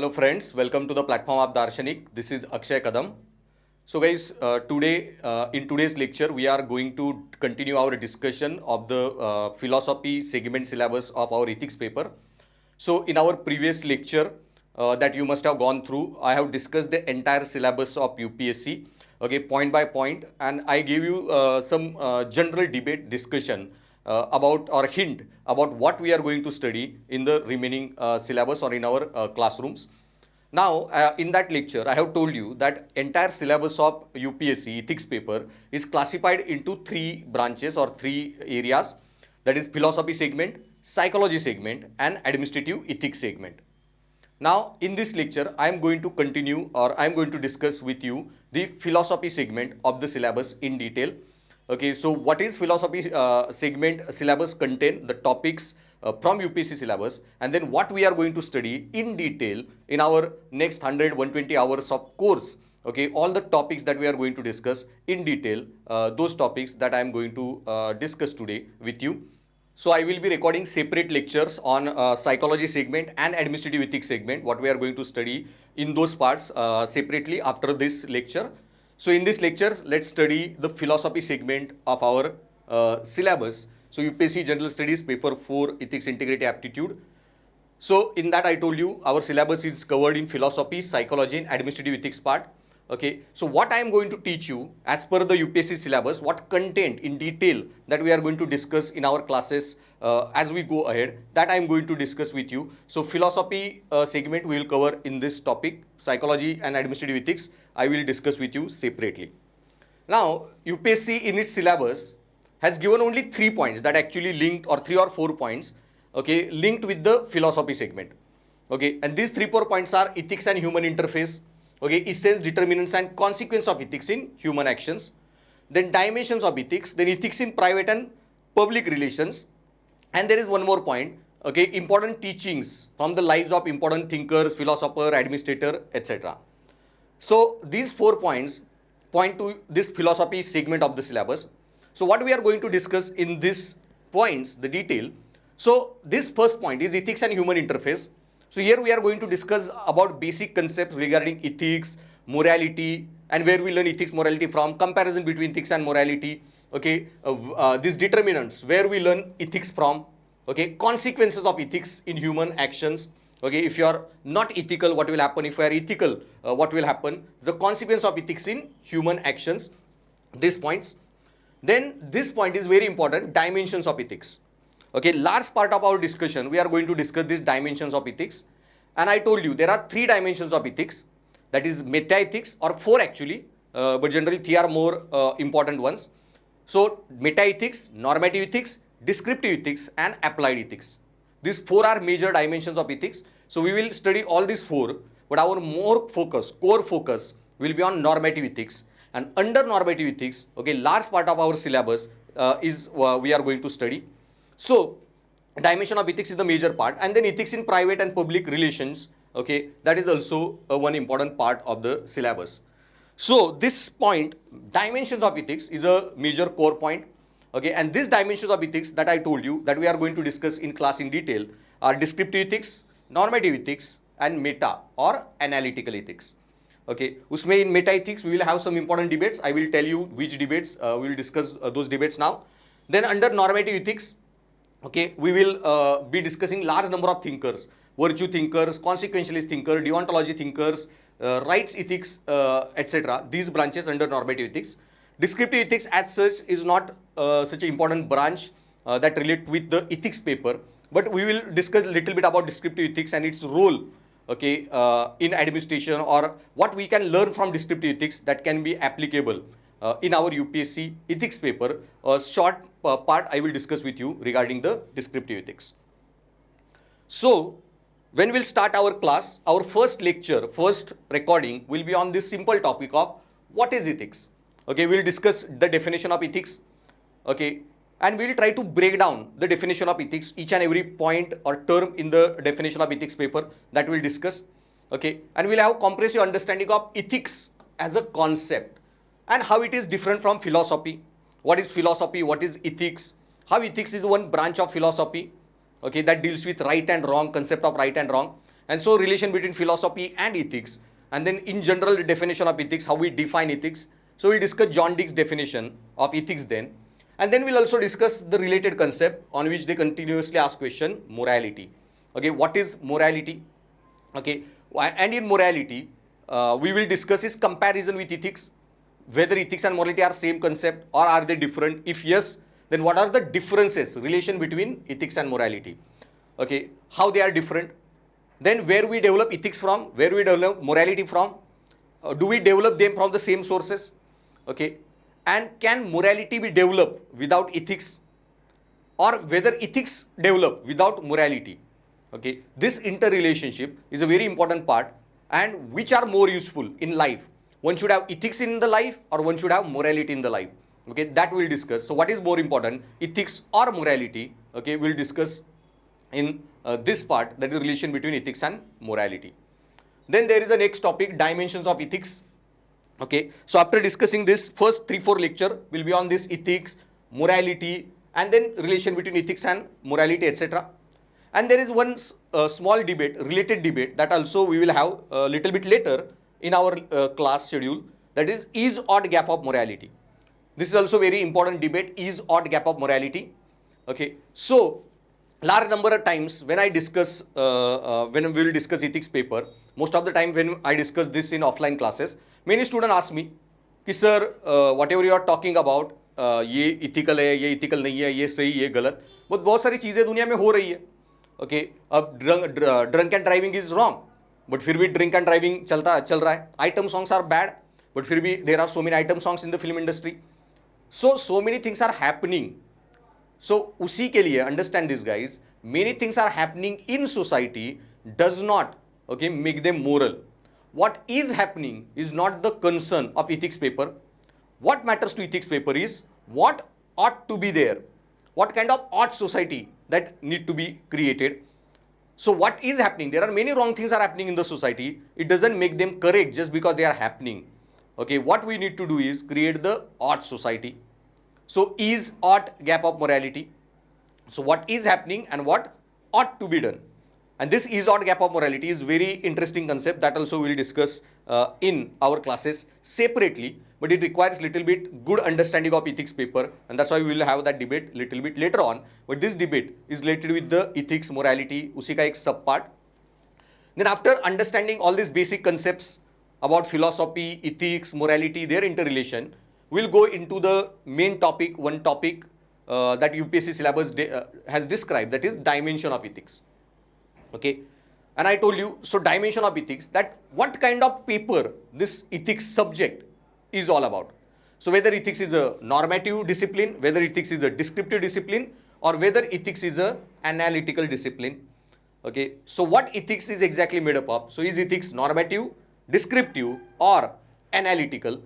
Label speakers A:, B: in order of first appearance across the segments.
A: Hello friends, welcome to the platform of Darshanik. This is Akshay Kadam. So guys, in today's lecture, we are going to continue our discussion of the philosophy segment syllabus of our ethics paper. So in our previous lecture that you must have gone through, I have discussed the entire syllabus of UPSC, okay, point by point, and I gave you some general debate discussion about or hint about what we are going to study in the remaining syllabus or in our classrooms. Now, in that lecture, I have told you that entire syllabus of UPSC ethics paper is classified into three branches or three areas, that is philosophy segment, psychology segment, and administrative ethics segment. Now, in this lecture, I am going to continue or I am going to discuss with you the philosophy segment of the syllabus in detail. Okay, so what is philosophy segment syllabus contain the topics from UPSC syllabus, and then what we are going to study in detail in our next 100-120 hours of course. Okay, all the topics that we are going to discuss in detail, those topics that I am going to discuss today with you. So I will be recording separate lectures on psychology segment and administrative ethics segment, what we are going to study in those parts separately after this lecture. So in this lecture, let's study the philosophy segment of our syllabus. So UPSC General Studies Paper 4 Ethics Integrity Aptitude. So in that I told you our syllabus is covered in philosophy, psychology and administrative ethics part. Okay, so what I am going to teach you as per the UPSC syllabus, what content in detail that we are going to discuss in our classes as we go ahead, that I am going to discuss with you. So philosophy segment we will cover in this topic, psychology and administrative ethics I will discuss with you separately. Now UPSC in its syllabus has given only 3 points that actually linked, or 3 or 4 points, okay, linked with the philosophy segment. Okay, and these 3-4 points are ethics and human interface, okay, essence, determinants and consequence of ethics in human actions, then dimensions of ethics, then ethics in private and public relations, and there is one more point, okay, important teachings from the lives of important thinkers, philosopher, administrator, etc. So these 4 points point to this philosophy segment of the syllabus. So what we are going to discuss in these points, the detail. So this first point is ethics and human interface. So here we are going to discuss about basic concepts regarding ethics, morality, and where we learn ethics, morality from, comparison between ethics and morality, okay, these determinants, where we learn ethics from, okay, consequences of ethics in human actions, okay, if you are not ethical, what will happen, if you are ethical, what will happen, the consequence of ethics in human actions, these points. Then this point is very important, dimensions of ethics. Okay, large part of our discussion, we are going to discuss these dimensions of ethics. And I told you there are 3 dimensions of ethics, that is meta-ethics, or 4 actually, but generally 3 are more important ones. So meta-ethics, normative ethics, descriptive ethics and applied ethics. These 4 are major dimensions of ethics. So we will study all these 4, but our more focus, core focus will be on normative ethics. And under normative ethics, okay, large part of our syllabus we are going to study. So dimension of ethics is the major part, and then ethics in private and public relations, okay, that is also one important part of the syllabus. So this point, dimensions of ethics, is a major core point, okay, and these dimensions of ethics that I told you that we are going to discuss in class in detail are descriptive ethics, normative ethics and meta or analytical ethics. Okay, usme in meta ethics we will have some important debates. I will tell you which debates, we will discuss those debates now. Then under normative ethics, okay, we will be discussing large number of thinkers, virtue thinkers, consequentialist thinkers, deontology thinkers, rights ethics, etc. These branches under normative ethics. Descriptive ethics as such is not such an important branch that relate with the ethics paper, but we will discuss a little bit about descriptive ethics and its role, okay, in administration, or what we can learn from descriptive ethics that can be applicable in our UPSC ethics paper. A short part I will discuss with you regarding the descriptive ethics. So when we'll start our class, our first lecture, first recording will be on this simple topic of what is ethics. Okay, we'll discuss the definition of ethics, okay, and we'll try to break down the definition of ethics, each and every point or term in the definition of ethics paper that we'll discuss, okay, and we'll have comprehensive understanding of ethics as a concept and how it is different from philosophy. What is philosophy? What is ethics? How ethics is one branch of philosophy, okay, that deals with right and wrong, concept of right and wrong, And so relation between philosophy and ethics, and then in general the definition of ethics, how we define ethics. So we'll discuss John Dee's definition of ethics then. And then we'll also discuss the related concept on which they continuously ask question, morality. Okay, what is morality? Okay, and in morality, we will discuss is comparison with ethics, whether ethics and morality are same concept or are they different. If yes, then what are the differences, relation between ethics and morality? Okay, how they are different. Then where we develop ethics from, where we develop morality from, do we develop them from the same sources? Okay, and can morality be developed without ethics, or whether ethics develop without morality? Okay, this interrelationship is a very important part, and which are more useful in life. One should have ethics in the life, or one should have morality in the life. Okay, that we'll discuss. So what is more important, ethics or morality? Okay, we'll discuss in this part, that is relation between ethics and morality. Then there is a next topic, dimensions of ethics. Okay, so after discussing this, first 3-4 lecture will be on this ethics, morality, and then relation between ethics and morality, etc. And there is one small debate, related debate, that also we will have a little bit later in our class schedule, that is odd gap of morality. This is also very important debate, is odd gap of morality. Okay, so large number of times when I discuss, when we will discuss ethics paper, most of the time when I discuss this in offline classes, many students ask me कि sir, whatever you are talking about, ये ethical है, ये ethical नहीं है, ये सही, ये गलत, बहुत सारी चीज़ें दुनिया में हो रही है. ओके, अब drunk and driving is wrong, but फिर भी ड्रिंक एंड ड्राइविंग चल रहा है. Item songs are bad, but फिर भी there are so many item songs in the film industry. So many things are happening. So उसी के लिए understand this guys, many things are happening in society does not okay make them moral. What is happening is not the concern of ethics paper. What matters to ethics paper is what ought to be there, what kind of ought society that need to be created. So what is happening, there are many wrong things are happening in the society. It doesn't make them correct just because they are happening. Okay, what we need to do is create the ought society. So is ought gap of morality. So what is happening and what ought to be done. And this is odd gap of morality is very interesting concept that also we will discuss in our classes separately, but it requires little bit good understanding of ethics paper, and that's why we will have that debate little bit later on. But this debate is related with the ethics, morality, usi ka ek sub part. Then after understanding all these basic concepts about philosophy, ethics, morality, their interrelation, we'll go into the main topic, one topic that UPSC syllabus has described, that is dimension of ethics. Okay, and I told you, so dimension of ethics, that what kind of paper this ethics subject is all about. So whether ethics is a normative discipline, whether ethics is a descriptive discipline, or whether ethics is a analytical discipline. Okay, so what ethics is exactly made up of? So is ethics normative, descriptive, or analytical?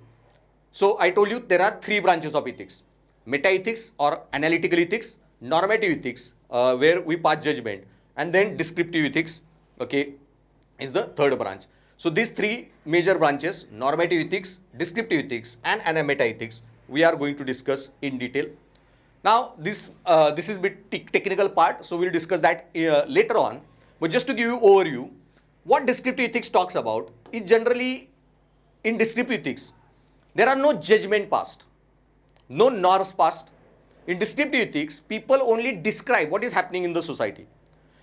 A: So I told you there are 3 branches of ethics: meta ethics or analytical ethics, normative ethics where we pass judgment, and then descriptive ethics, okay, is the third branch. So these 3 major branches, normative ethics, descriptive ethics, and meta ethics, we are going to discuss in detail. Now this is a bit technical part, so we'll discuss that later on. But just to give you overview, what descriptive ethics talks about is generally, in descriptive ethics, there are no judgment passed, no norms passed. In descriptive ethics, people only describe what is happening in the society.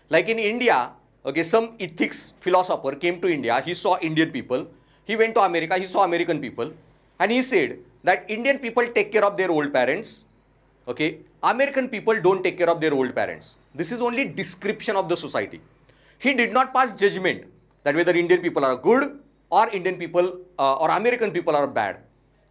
A: Like in India, okay, some ethics philosopher came to India, he saw Indian people, he went to America, he saw American people, and he said that Indian people take care of their old parents, okay, American people don't take care of their old parents. This is only description of the society. He did not pass judgment that whether Indian people are good or Indian people or American people are bad.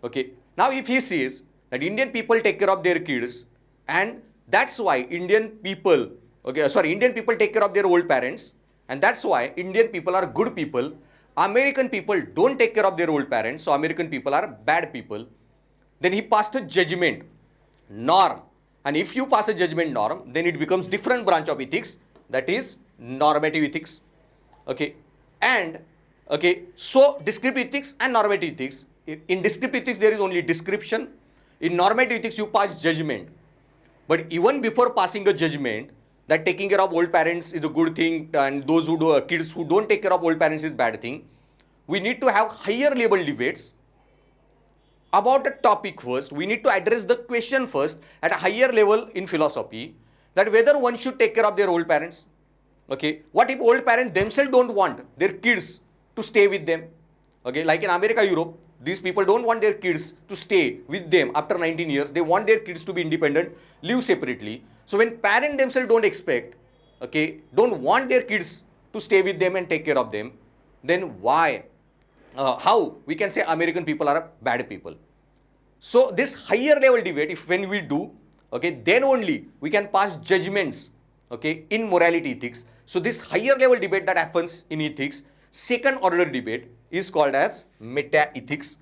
A: Okay, now if he says that Indian people take care of their kids, and that's why Indian people take care of their old parents, and that's why Indian people are good people, American people don't take care of their old parents, so American people are bad people. Then he passed a judgment norm, and if you pass a judgment norm, then it becomes different branch of ethics, that is normative ethics. Okay, and okay, so descriptive ethics and normative ethics, in descriptive ethics there is only description, in normative ethics you pass judgment. But even before passing a judgment, that taking care of old parents is a good thing and those who do, kids who don't take care of old parents is bad thing. We need to have higher level debates about the topic first. We need to address the question first at a higher level in philosophy, that whether one should take care of their old parents. Okay, what if old parents themselves don't want their kids to stay with them? Okay, like in America, Europe, these people don't want their kids to stay with them after 19 years. They want their kids to be independent, live separately. So when parents themselves don't expect, okay, don't want their kids to stay with them and take care of them, then why? How we can say American people are bad people? So this higher level debate, if when we do, okay, then only we can pass judgments, okay, in morality ethics. So this higher level debate that happens in ethics, second order debate, is called as meta ethics.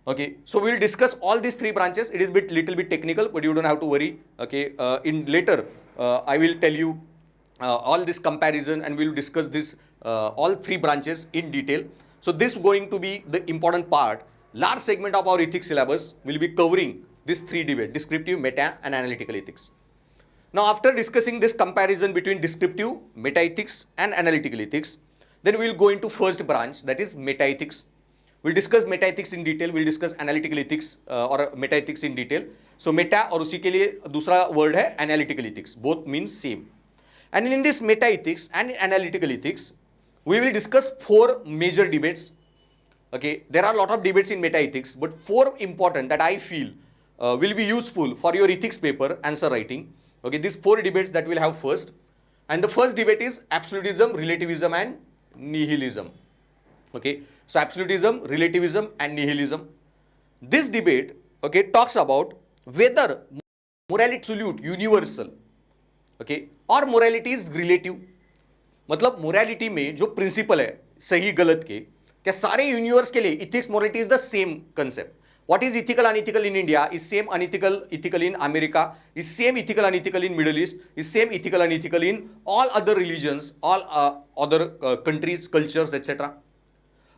A: Okay, so we will discuss all these three branches. It is little bit technical, but you don't have to worry. Okay, in later I will tell you all this comparison, and we will discuss this all three branches in detail. So this is going to be the important part. Large segment of our ethics syllabus will be covering these three debates: descriptive, meta, and analytical ethics. Now, after discussing this comparison between descriptive, meta-ethics and analytical ethics, then we will go into first branch, that is meta-ethics. We'll discuss meta-ethics in detail, we'll discuss analytical ethics or meta-ethics in detail. So meta और उसी के लिए दूसरा word है analytical ethics, both means same. And in this meta-ethics and analytical ethics, we will discuss four major debates. Okay, there are a lot of debates in meta-ethics, but four important that I feel will be useful for your ethics paper answer writing. Okay, these four debates that we'll have first. And the first debate is absolutism, relativism, and nihilism. Okay, so absolutism, relativism, and nihilism. This debate, okay, talks about whether morality is absolute, universal, okay, or morality is relative. मतलब morality में जो principal है सही गलत के, क्या सारे universe के लिए ethics morality is the same concept? What is ethical unethical in India is same unethical ethical in America, is same ethical unethical in Middle East, is same ethical unethical in all other religions, all other countries, cultures, etc.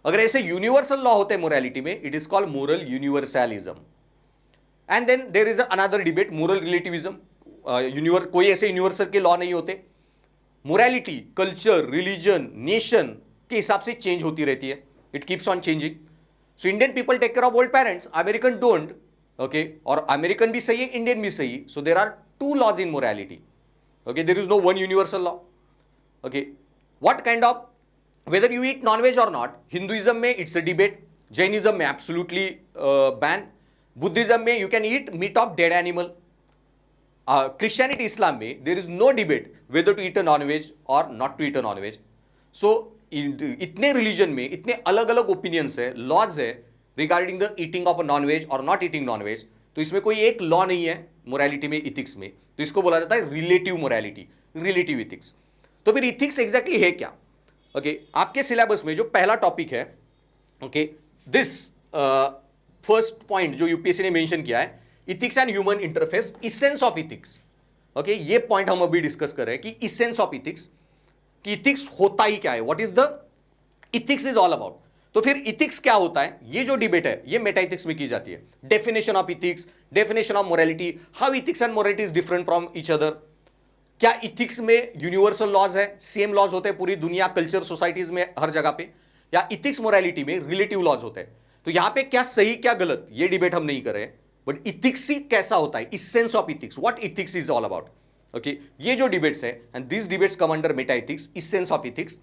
A: अगर ऐसे universal law होते हैं morality में, it is called moral universalism. And then there is another debate, moral relativism. कोई ऐसे universal के law नहीं होते. मोरालिटी कल्चर, रिलीजन, नेशन के हिसाब से चेंज होती रहती है. It keeps on changing. So Indian people take care of old parents, American don't, okay, or American भी सही है, Indian भी सही. So there are two laws in morality. Okay, there is no one universal law. Okay, what kind of, whether you eat non-veg or not, Hinduism में it's a debate, Jainism में absolutely ban, Buddhism में you can eat meat of dead animal, Christianity, Islam में there is no debate whether to eat a non-veg or not to eat a non-veg. So इतने religion में इतने अलग अलग opinions है, laws है regarding the eating of non veg और not eating non veg. तो इसमें कोई एक लॉ नहीं है मोरालिटी में, इथिक्स में. तो इसको बोला जाता है रिलेटिव मोरालिटी, रिलेटिव इथिक्स. तो फिर इथिक्स एग्जैक्टली है क्या? ओके, आपके सिलेबस में जो पहला टॉपिक है, ओके, दिस फर्स्ट पॉइंट जो यूपीएससी ने मेंशन किया है, ethics and human interface, essence of ethics. Okay, ये पॉइंट हम अभी डिस्कस कर रहे हैं कि इसेंस ऑफ इथिक्स, कि इथिक्स होता ही क्या है, what is the ethics is all about. तो फिर इथिक्स क्या होता है, ये जो डिबेट है ये मेटा इथिक्स में की जाती है. Definition of ethics, definition of morality, how ethics and morality is different from each other. क्या इथिक्स में यूनिवर्सल लॉज है, सेम लॉज होते हैं पूरी दुनिया, कल्चर, सोसाइटीज में हर जगह पे, या इथिक्स मोरालिटी में रिलेटिव लॉज होते हैं. तो यहां पे क्या सही क्या गलत, ये डिबेट हम नहीं कर रहे हैं, बट इथिक्स ही कैसा होता है, essence of ethics, what ethics is all about. Okay, ये जो डिबेट्स है, and this debates come under meta ethics, essence of ethics.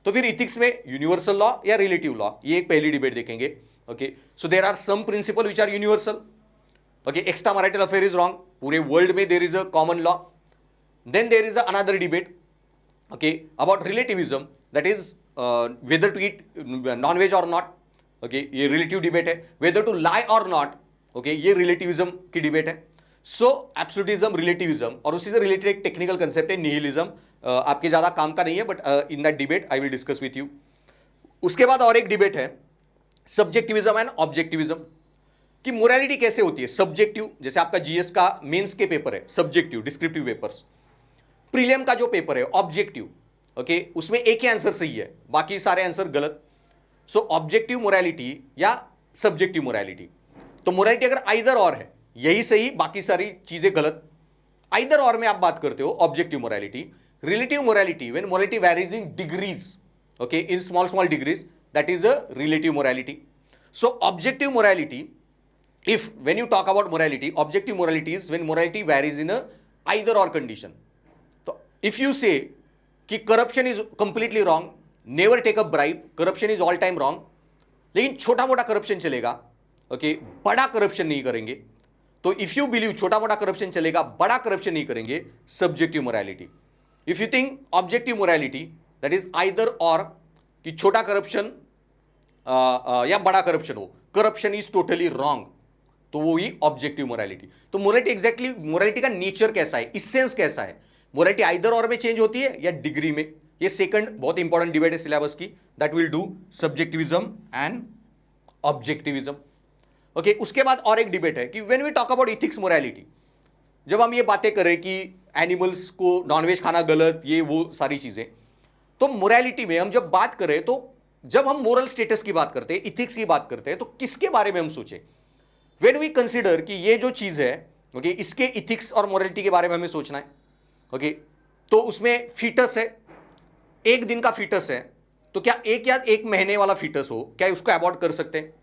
A: तो फिर इथिक्स में यूनिवर्सल लॉ या रिलेटिव लॉ, ये एक पहली डिबेट देखेंगे. Okay, so there are some principle which are universal. Okay, extra marital affair is wrong, पूरे world में there is a common law. Then there is another debate, okay, about relativism, that is whether to eat non veg और not. Okay, ये relative debate है. Whether to lie और not, okay, ये relativism की debate है. So absolutism, relativism, और उसी से रिलेटेड एक टेक्निकल कंसेप्ट है निहिलिज्म. आपके ज्यादा काम का नहीं है, but in that debate I will discuss with you. उसके बाद और एक डिबेट है सब्जेक्टिविज्म एंड ऑब्जेक्टिविज्म, कि मोरालिटी कैसे होती है. सब्जेक्टिव, जैसे आपका जीएस का मेंस के पेपर है सब्जेक्टिव, डिस्क्रिप्टिव पेपर्स. प्रीलिम का जो पेपर है ऑब्जेक्टिव, ओके, उसमें एक ही आंसर सही है, बाकी सारे आंसर गलत. सो ऑब्जेक्टिव मोरालिटी या सब्जेक्टिव मोरालिटी. तो मोरालिटी अगर आइदर और है, यही सही बाकी सारी चीजें गलत, आइदर और में आप बात करते हो objective morality, relative morality when morality varies in degrees, okay, in small degrees, that is a relative morality. So objective morality, if when you talk about morality, objective morality is when morality varies in a either or condition. So if you say कि corruption is completely wrong, never take a bribe, corruption is all time wrong, लेकिन छोटा मोटा corruption चलेगा, okay, बड़ा corruption नहीं करेंगे, तो if you believe छोटा मोटा करप्शन चलेगा, बड़ा करप्शन नहीं करेंगे, subjective morality. If you think objective morality, that is either और, कि छोटा करप्शन या बड़ा करप्शन हो, करप्शन इज टोटली रॉन्ग, तो वो ही ऑब्जेक्टिव मोरालिटी. तो मोरालिटी एग्जैक्टली, मोरालिटी का नेचर कैसा है, इसेंस कैसा है, मोरालिटी आइदर और में चेंज होती है या डिग्री में. ये सेकंड बहुत इंपॉर्टेंट डिबेट है सिलेबस की, that will do subjectivism and objectivism. Okay, उसके बाद और एक डिबेट है कि when we talk about ethics morality, जब हम ये बातें करें कि एनिमल्स को नॉनवेज खाना गलत, ये वो सारी चीजें, तो मोरालिटी में हम जब बात करें, तो जब हम मोरल स्टेटस की बात करते हैं, इथिक्स की बात करते हैं, तो किसके बारे में हम सोचें. When we consider कि ये जो चीज है, ओके, इसके इथिक्स और मोरालिटी के बारे में हमें सोचना है, ओके, तो उसमें फीटस है, एक दिन का फीटस है, तो क्या एक या एक महीने वाला फीटस हो, क्या उसको अबॉर्ट कर सकते हैं.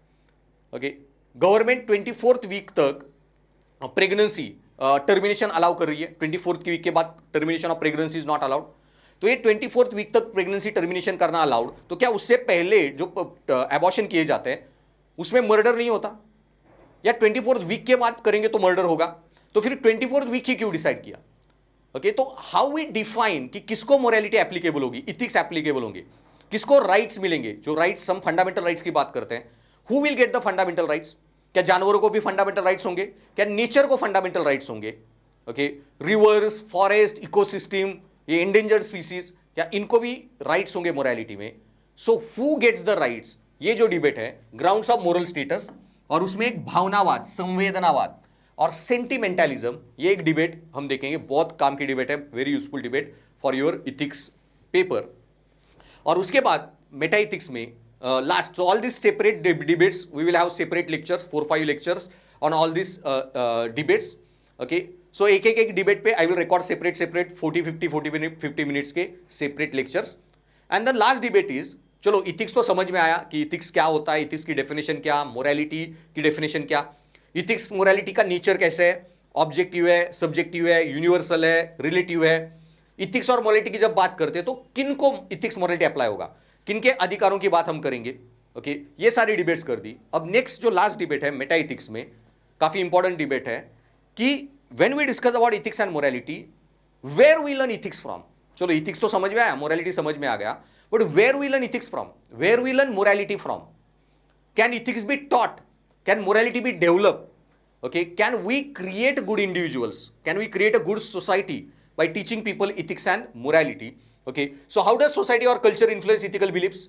A: ओके, गवर्नमेंट 24th वीक तक प्रेगनेंसी टर्मिनेशन अलाउ कर रही है, 24th वीक के बाद termination of pregnancy is not allowed. तो ये 24th वीक तक प्रेगनेंसी टर्मिनेशन करना अलाउड, तो क्या उससे पहले जो एबॉर्शन किए जाते हैं उसमें मर्डर नहीं होता, या 24th वीक के बाद करेंगे तो मर्डर होगा, तो फिर 24th वीक ही क्यों डिसाइड किया. ओके, तो हाउ वी डिफाइन कि किसको मोरालिटी एप्लीकेबल होगी, इथिक्स एप्लीकेबल होंगे, किसको राइट्स मिलेंगे, जो राइट्स, हम फंडामेंटल राइट्स की बात करते हैं, who will get the fundamental rights. क्या जानवरों को भी फंडामेंटल राइट्स होंगे, क्या नेचर को फंडामेंटल राइट्स होंगे, ओके, रिवर्स, फॉरेस्ट, इकोसिस्टम, ये इंडेंजर्ड स्पीसीज, क्या इनको भी राइट्स होंगे मोरालिटी में. So who gets the rights, ये जो डिबेट है, ग्राउंड्स ऑफ मोरल स्टेटस, और उसमें एक भावनावाद, संवेदनावाद और सेंटिमेंटलिज्म, ये एक डिबेट हम देखेंगे, बहुत काम की डिबेट है, very useful debate for your ethics paper. और उसके बाद मेटा इथिक्स में last, so all this separate debates, we will have separate lectures, 4-5 lectures on all this debates. Okay, so एक डिबेट पे I will record separate 40 minutes के separate lectures. And the last debate is, चलो ethics तो समझ में आया कि ethics क्या होता है, इथिक्स की डेफिनेशन क्या, मोरालिटी की डेफिनेशन क्या, इथिक्स मोरालिटी का नेचर कैसे है, ऑब्जेक्टिव है, सब्जेक्टिव है, यूनिवर्सल है, रिलेटिव है. इथिक्स और मोरालिटी की जब बात करते हैं तो किन को इथिक्स मोरालिटी अप्लाई होगा, किन के अधिकारों की बात हम करेंगे. ओके, ये सारी डिबेट्स कर दी. अब नेक्स्ट जो लास्ट डिबेट है मेटा इथिक्स में, काफी इंपॉर्टेंट डिबेट है कि when we discuss about ethics and morality, where we learn ethics from. चलो इथिक्स तो समझ में आया, मोरालिटी समझ में आ गया, but where we learn ethics from, where we learn morality from. Can ethics be taught, can morality be developed, okay, can we create good individuals, can we create a good society by teaching people ethics and morality. Okay, so how does society or culture influence ethical beliefs,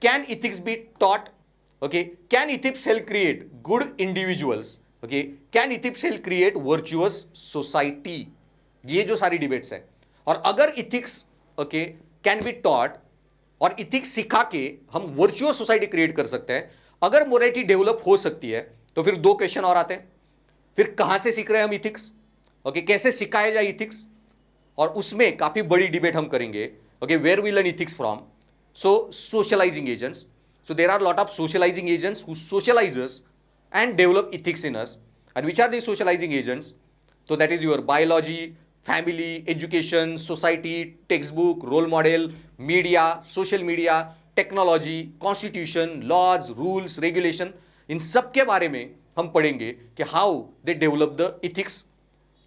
A: can ethics be taught, okay, can ethics help create good individuals, okay, can ethics help create virtuous society. ये जो सारी debates है, और अगर ethics, okay, can be taught और ethics सिखा के हम वर्चुअस सोसाइटी क्रिएट कर सकते हैं, अगर मोरालिटी डेवलप हो सकती है, तो फिर दो क्वेश्चन और आते हैं, फिर कहां से सीख रहे हैं हम इथिक्स, ओके, कैसे सिखाया जाए इथिक्स, और उसमें काफी बड़ी डिबेट हम करेंगे. Okay, where we learn ethics from. So socializing agents, so there are lot of socializing agents who socialize and develop ethics in us. And which are these socializing agents? So that is your biology, family, education, society, textbook, role model, media, social media, technology, constitution, laws, rules, regulation. इन सब के बारे में हम पढ़ेंगे कि how they develop the ethics,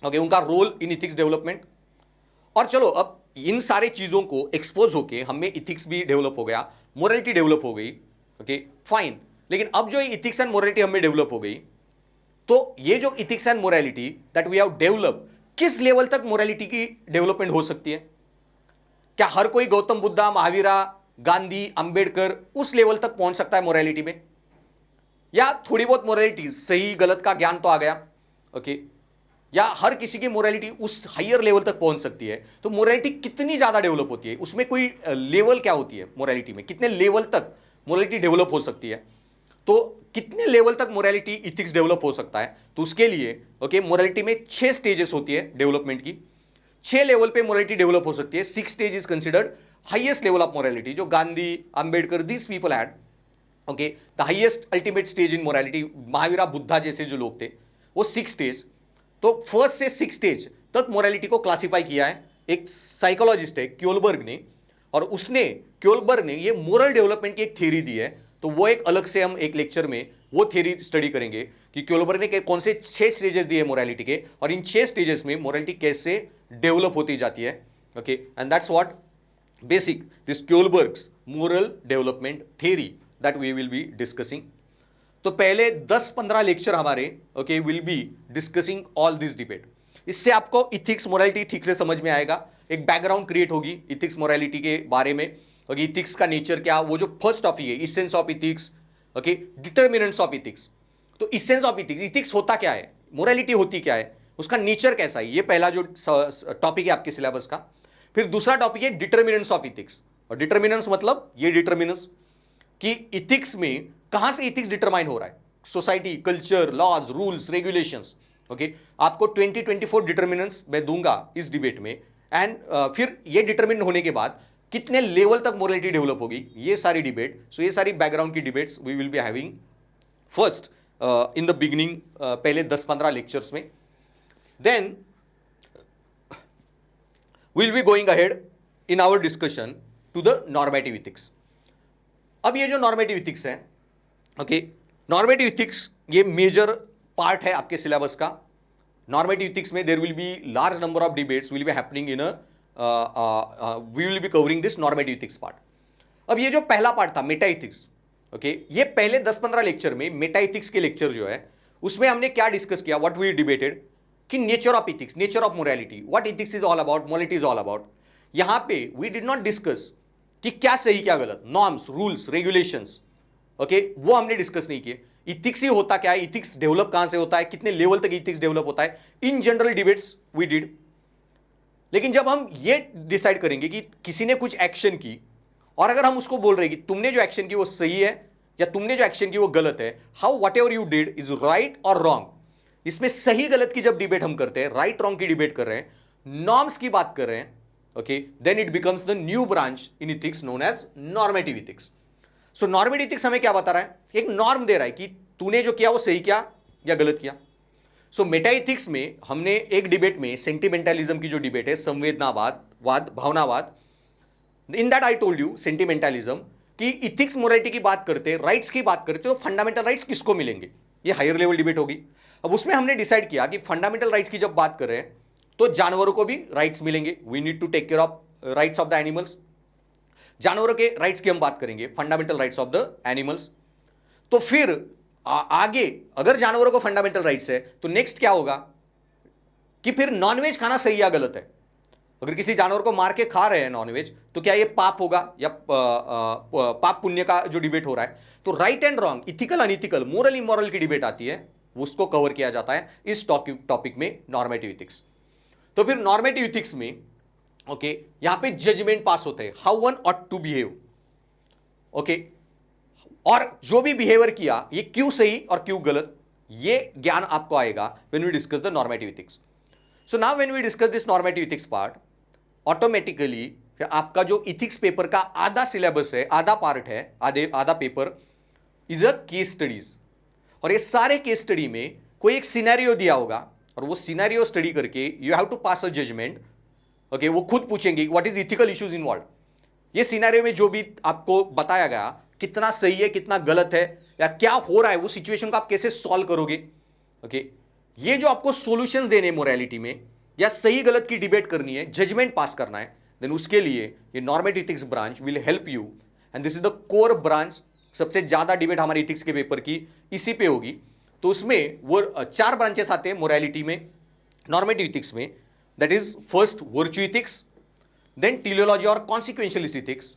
A: okay, उनका role in ethics development. और चलो अब इन सारे चीजों को एक्सपोज होके हमें इथिक्स भी डेवलप हो गया, मोरालिटी डेवलप हो गई, ओके, फाइन. लेकिन अब जो इथिक्स एंड मोरालिटी हमें डेवलप हो गई, तो ये जो ethics and morality that we have develop, किस लेवल तक मोरालिटी की डेवलपमेंट हो सकती है? क्या हर कोई गौतम बुद्धा, महावीरा, गांधी, अंबेडकर उस लेवल तक पहुंच सकता है मोरालिटी में? या थोड़ी बहुत मोरालिटी, सही गलत का ज्ञान तो आ गया, ओके, या हर किसी की मोरालिटी उस हायर लेवल तक पहुंच सकती है? तो मोरालिटी कितनी ज्यादा डेवलप होती है, उसमें कोई लेवल क्या होती है मोरालिटी में, कितने लेवल तक मोरालिटी डेवलप हो सकती है? तो कितने लेवल तक मोरालिटी इथिक्स डेवलप हो सकता है? तो उसके लिए ओके मोरालिटी में 6 स्टेजेस होती है डेवलपमेंट की, 6 लेवल पे मोरालिटी डेवलप हो सकती है। 6 stage is considered highest level of morality, जो Gandhi, Ambedkar, these people had okay the highest ultimate stage in morality. Mahavira, Buddha जैसे जो लोग थे वो 6 स्टेज। तो फर्स्ट से 6 स्टेज तक मोरालिटी को क्लासिफाई किया है एक साइकोलॉजिस्ट है क्योलबर्ग ने, और उसने क्योलबर्ग ने ये मोरल डेवलपमेंट की एक थ्योरी दी है। तो वो एक अलग से हम एक लेक्चर में वो थ्योरी स्टडी करेंगे कि क्योलबर्ग ने कौन से 6 स्टेजेस दिए मोरालिटी के, और इन 6 स्टेजेस में मोरालिटी कैसे डेवलप होती जाती है। Okay and that's what basic this Kohlberg's moral development theory that we will be discussing. तो पहले 10-15 लेक्चर हमारे okay will be discussing all this debate. इससे आपको इथिक्स मोरालिटी ठीक से समझ में आएगा, एक बैकग्राउंड क्रिएट होगी इथिक्स मोरालिटी के बारे में। ओके इथिक्स का नेचर क्या, वो जो फर्स्ट टॉपिक है essence of ethics, okay determinants of ethics. तो इसेंस ऑफ इथिक्स, इथिक्स होता क्या है, मोरालिटी होती क्या है, उसका नेचर कैसा है, ये पहला जो टॉपिक है आपके सिलेबस का। फिर दूसरा टॉपिक है डिटर्मिनेंट्स ऑफ इथिक्स, और डिटर्मिनेंट्स मतलब ये डिटर्मिनेंट्स कि इथिक्स में कहां से इथिक्स डिटरमाइन हो रहा है, society, culture, laws, rules, regulations. Okay आपको 24 डिटर्मिनेंट्स मैं दूंगा इस डिबेट में, एंड फिर ये डिटरमिन होने के बाद कितने लेवल तक मोरालिटी डेवलप होगी, ये सारी डिबेट। सो ये सारी बैकग्राउंड की debates we will be having first in the beginning, पहले 10-15 लेक्चर्स में। Then we will be going ahead in our discussion to the normative ethics. अब ये जो नॉर्मेटिव इथिक्स है, ओके नॉर्मेटिव इथिक्स ये मेजर पार्ट है आपके सिलेबस का। नॉर्मेटिव इथिक्स में there will be large number of debates will be happening in we will be covering this normative ethics part. अब ये जो पहला पार्ट था मेटा इथिक्स, ओके ये पहले 10-15 लेक्चर में मेटा इथिक्स के लेक्चर जो है उसमें हमने क्या डिस्कस किया, व्हाट वी डिबेटेड कि nature of ethics, nature of morality, what ethics is all about, morality is all about. यहां पे वी डिड नॉट डिस्कस कि क्या सही क्या गलत, नॉर्म्स, रूल्स, रेगुलेशंस, ओके वो हमने डिस्कस नहीं किए। इथिक्स ही होता क्या है, इथिक्स डेवलप कहां से होता है, कितने लेवल तक इथिक्स डेवलप होता है, in general debates we did. लेकिन जब हम ये डिसाइड करेंगे कि किसी ने कुछ एक्शन की और अगर हम उसको बोल रहे हैं कि तुमने जो एक्शन की वो सही है या तुमने जो एक्शन की वो गलत है, how what ever you did is right और रॉन्ग, इसमें सही गलत की जब डिबेट हम करते हैं, राइट रॉन्ग की डिबेट कर रहे हैं, नॉर्म्स की बात कर रहे हैं, okay then it becomes the new branch in ethics known as normative ethics. So normative ethics हमें क्या बता रहा है, एक नॉर्म दे रहा है कि तूने जो किया वो सही किया या गलत किया। सो मेटा इथिक्स में हमने एक डिबेट में सेंटिमेंटलिज्म की जो डिबेट है, संवेदनावाद, भावनावाद, in that I told you sentimentalism कि इथिक्स मोरालिटी की बात करते, राइट्स की बात करते तो फंडामेंटल राइट्स किसको मिलेंगे, ये हायर लेवल डिबेट होगी। अब उसमें हमने डिसाइड किया कि फंडामेंटल राइट्स की जब बात कर रहे हैं तो जानवरों को भी राइट्स मिलेंगे, we need to take care of rights of the animals. जानवरों के राइट्स की हम बात करेंगे, fundamental rights of the animals. तो फिर आगे अगर जानवरों को फंडामेंटल राइट्स है तो नेक्स्ट क्या होगा कि फिर नॉनवेज खाना सही या गलत है। अगर किसी जानवर को मार के खा रहे हैं नॉनवेज तो क्या ये पाप होगा या पाप पुण्य का जो डिबेट हो रहा है। तो right and wrong, ethical unethical, moral immoral की डिबेट आती है, उसको कवर किया जाता है इस टॉपिक में नॉर्मेटिव इथिक्स। तो फिर नॉर्मेटिव इथिक्स में ओके यहां पे जजमेंट पास होते हैं, how one ought to behave, okay और जो भी बिहेवियर किया ये क्यों सही और क्यों गलत, ये ज्ञान आपको आएगा when we discuss the normative ethics. So now when we discuss this normative ethics part, automatically फिर आपका जो इथिक्स पेपर का आधा सिलेबस है, आधा पार्ट है, आधा paper is a case studies. और ये सारे केस स्टडी में कोई एक सिनेरियो दिया होगा और वो सिनेरियो स्टडी करके you have to pass a judgment. Okay वो खुद पूछेंगे what is ethical issues involve, ये सिनेरियो में जो भी आपको बताया गया कितना सही है कितना गलत है या क्या हो रहा है, वो सिचुएशन को आप कैसे सॉल्व करोगे। ओके ये जो आपको सॉल्यूशंस देने मोरालिटी में या सही गलत की डिबेट करनी है, जजमेंट पास करना है, देन उसके लिए ये normative ethics branch will help you and this is the core branch. सबसे ज्यादा डिबेट हमारे इथिक्स के पेपर की इसी पे होगी। तो उसमें वो 4 ब्रांचेस आते हैं मोरालिटी में, नॉर्मेटिव इथिक्स में, that is first virtue ethics, then teleology और consequentialist ethics,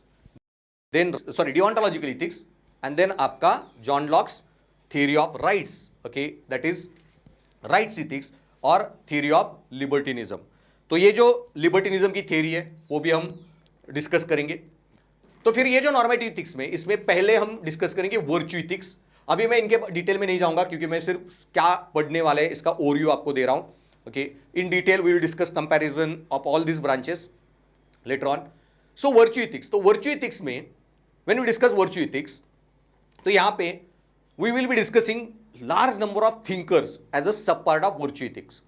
A: then deontological ethics, and then आपका John Locke's theory of rights, okay that is rights ethics और थ्योरी ऑफ लिबर्टिनिज्म। तो ये जो लिबर्टिनिज्म की theory है वो भी हम डिस्कस करेंगे। तो फिर ये जो नॉर्मेटिव इथिक्स में, इसमें पहले हम डिस्कस करेंगे वर्च्यू इथिक्स। अभी मैं इनके डिटेल में नहीं जाऊंगा क्योंकि मैं सिर्फ क्या पढ़ने वाले हैं इसका ओवरव्यू आपको दे रहा हूं. Okay, in detail we will discuss comparison of all this branches later on. So virtue ethics, तो वर्च्यू इथिक्स में when we discuss virtue ethics, तो यहां पे we will be discussing large number of thinkers as a sub part of virtue ethics.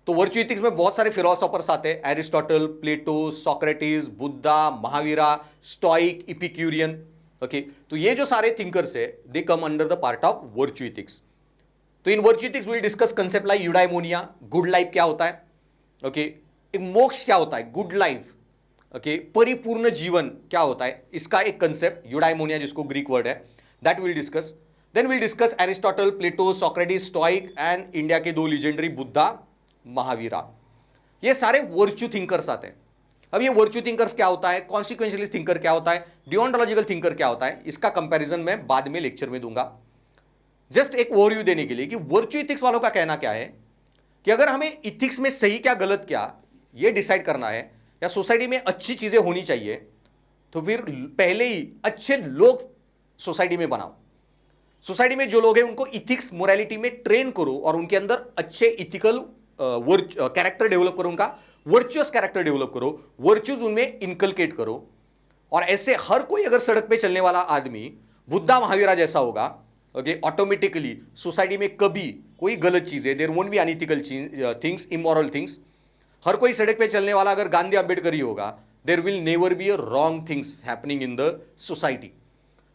A: तो virtue ethics में बहुत सारे philosophers आते हैं, Aristotle, Plato, Socrates, Buddha, Mahavira, Stoic, Epicurean. Okay, तो ये जो सारे थिंकर्स है दे come under the part of virtue ethics. तो in virtue ethics will discuss concept like eudaimonia, good life क्या होता है. ओके, एक मोक्ष क्या होता है, गुड लाइफ. ओके, परिपूर्ण जीवन क्या होता है, इसका एक कंसेप्ट यूडाइमोनिया जिसको ग्रीक वर्ड है, that will discuss. Then will discuss Aristotle, Plato, Socrates, Stoic and India के दो लीजेंडरी बुद्धा, महावीरा. ये सारे वर्च्यू थिंकर्स आते हैं. अब ये वर्च्यू थिंकर्स क्या होता है, कॉन्सिक्वेंशियलिस्ट थिंकर क्या होता है, डिओन्टोलॉजिकल थिंकर क्या होता है, इसका कंपैरिजन मैं बाद में लेक्चर में दूंगा. जस्ट एक ओवरव्यू देने के लिए कि वर्च्यू इथिक्स वालों का कहना क्या है कि अगर हमें इथिक्स में सही क्या गलत क्या ये डिसाइड करना है या सोसाइटी में अच्छी चीजें होनी चाहिए, तो फिर पहले ही अच्छे लोग सोसाइटी में बनाओ. सोसाइटी में जो लोग हैं उनको इथिक्स मोरालिटी में ट्रेन करो और उनके अंदर अच्छे इथिकल कैरेक्टर डेवलप करो, उनका वर्चुअस कैरेक्टर डेवलप करो, वर्च्यूज उनमें इनकलकेट करो. और ऐसे हर कोई अगर सड़क पे चलने वाला आदमी बुद्धा महावीरा जैसा होगा, ओके, ऑटोमेटिकली सोसाइटी में कभी कोई गलत चीजें, there won't be unethical things, immoral things. हर कोई सड़क पे चलने वाला अगर गांधी अंबेडकर ही होगा, there will never be a wrong things happening in the society.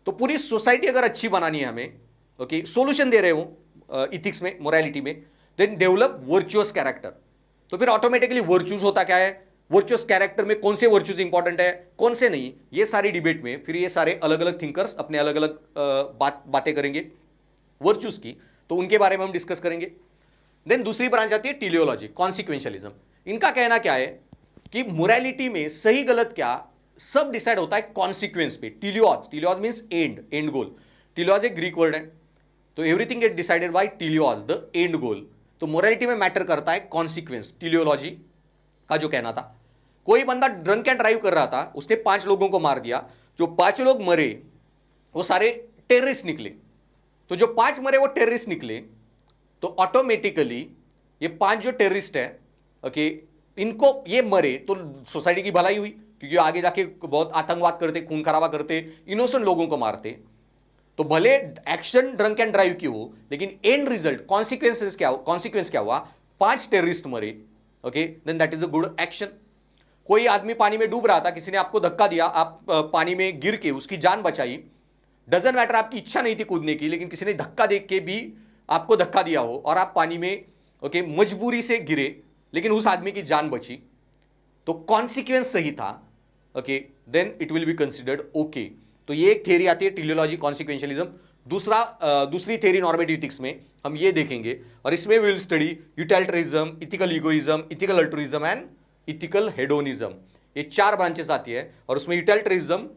A: तो पूरी सोसाइटी अगर अच्छी बनानी है हमें, ओके, सोल्यूशन दे रहे हो इथिक्स में, मोरालिटी में, देन डेवलप वर्चुअस कैरेक्टर. तो फिर ऑटोमेटिकली वर्च्यूज होता क्या है, वर्चुअस कैरेक्टर में कौन से वर्च्यूज इंपॉर्टेंट है, कौन से नहीं, ये सारी डिबेट में फिर ये सारे अलग अलग थिंकर्स अपने अलग अलग बातें करेंगे वर्च्यूज की, तो उनके बारे में हम डिस्कस करेंगे. देन दूसरी ब्रांच आती है टीलियोलॉजी, कॉन्सिक्वेंशियलिज्म. इनका कहना क्या है कि मोरालिटी में सही गलत क्या सब डिसाइड होता है कॉन्सिक्वेंस पे. Telos, telos means and, end goal. Telos एक ग्रीक वर्ड है, तो everything get decided by telos, the end goal. तो मोरालिटी में मैटर करता है कॉन्सिक्वेंस, टीलियोलॉजी का जो कहना था. कोई बंदा ड्रंक एंड ड्राइव कर रहा था, उसने 5 लोगों को मार दिया, जो 5 लोग मरे वो सारे टेररिस्ट निकले. तो जो 5 मरे वो टेररिस्ट निकले, तो ऑटोमेटिकली ये 5 जो टेररिस्ट है, ओके, इनको ये मरे तो सोसाइटी की भलाई हुई, क्योंकि आगे जाके बहुत आतंकवाद करते, खून खराबा करते, इनोसेंट लोगों को मारते. तो भले एक्शन ड्रंक एंड ड्राइव की हो, लेकिन एंड रिजल्ट कॉन्सिक्वेंस क्या हुआ, 5 टेररिस्ट मरे. Okay, then that is a good action. कोई आदमी पानी में डूब रहा था, किसी ने आपको धक्का दिया, आप पानी में गिर के उसकी जान बचाई. डजंट मैटर आपकी इच्छा नहीं थी कूदने की, लेकिन किसी ने धक्का दे के भी आपको धक्का दिया हो और आप पानी में, ओके, मजबूरी से गिरे, लेकिन उस आदमी की जान बची, तो कॉन्सिक्वेंस सही था. Okay, then it will be considered okay. तो ये एक थ्योरी आती है टीलियोलॉजी, कॉन्सिक्वेंशियलिज्म. दूसरी थ्योरी नॉर्मेटिव इथिक्स में हम ये देखेंगे, और इसमें we will study utilitarianism, ethical egoism, ethical altruism and ethical hedonism. ये 4 ब्रांचेस आती है, और उसमें utilitarianism,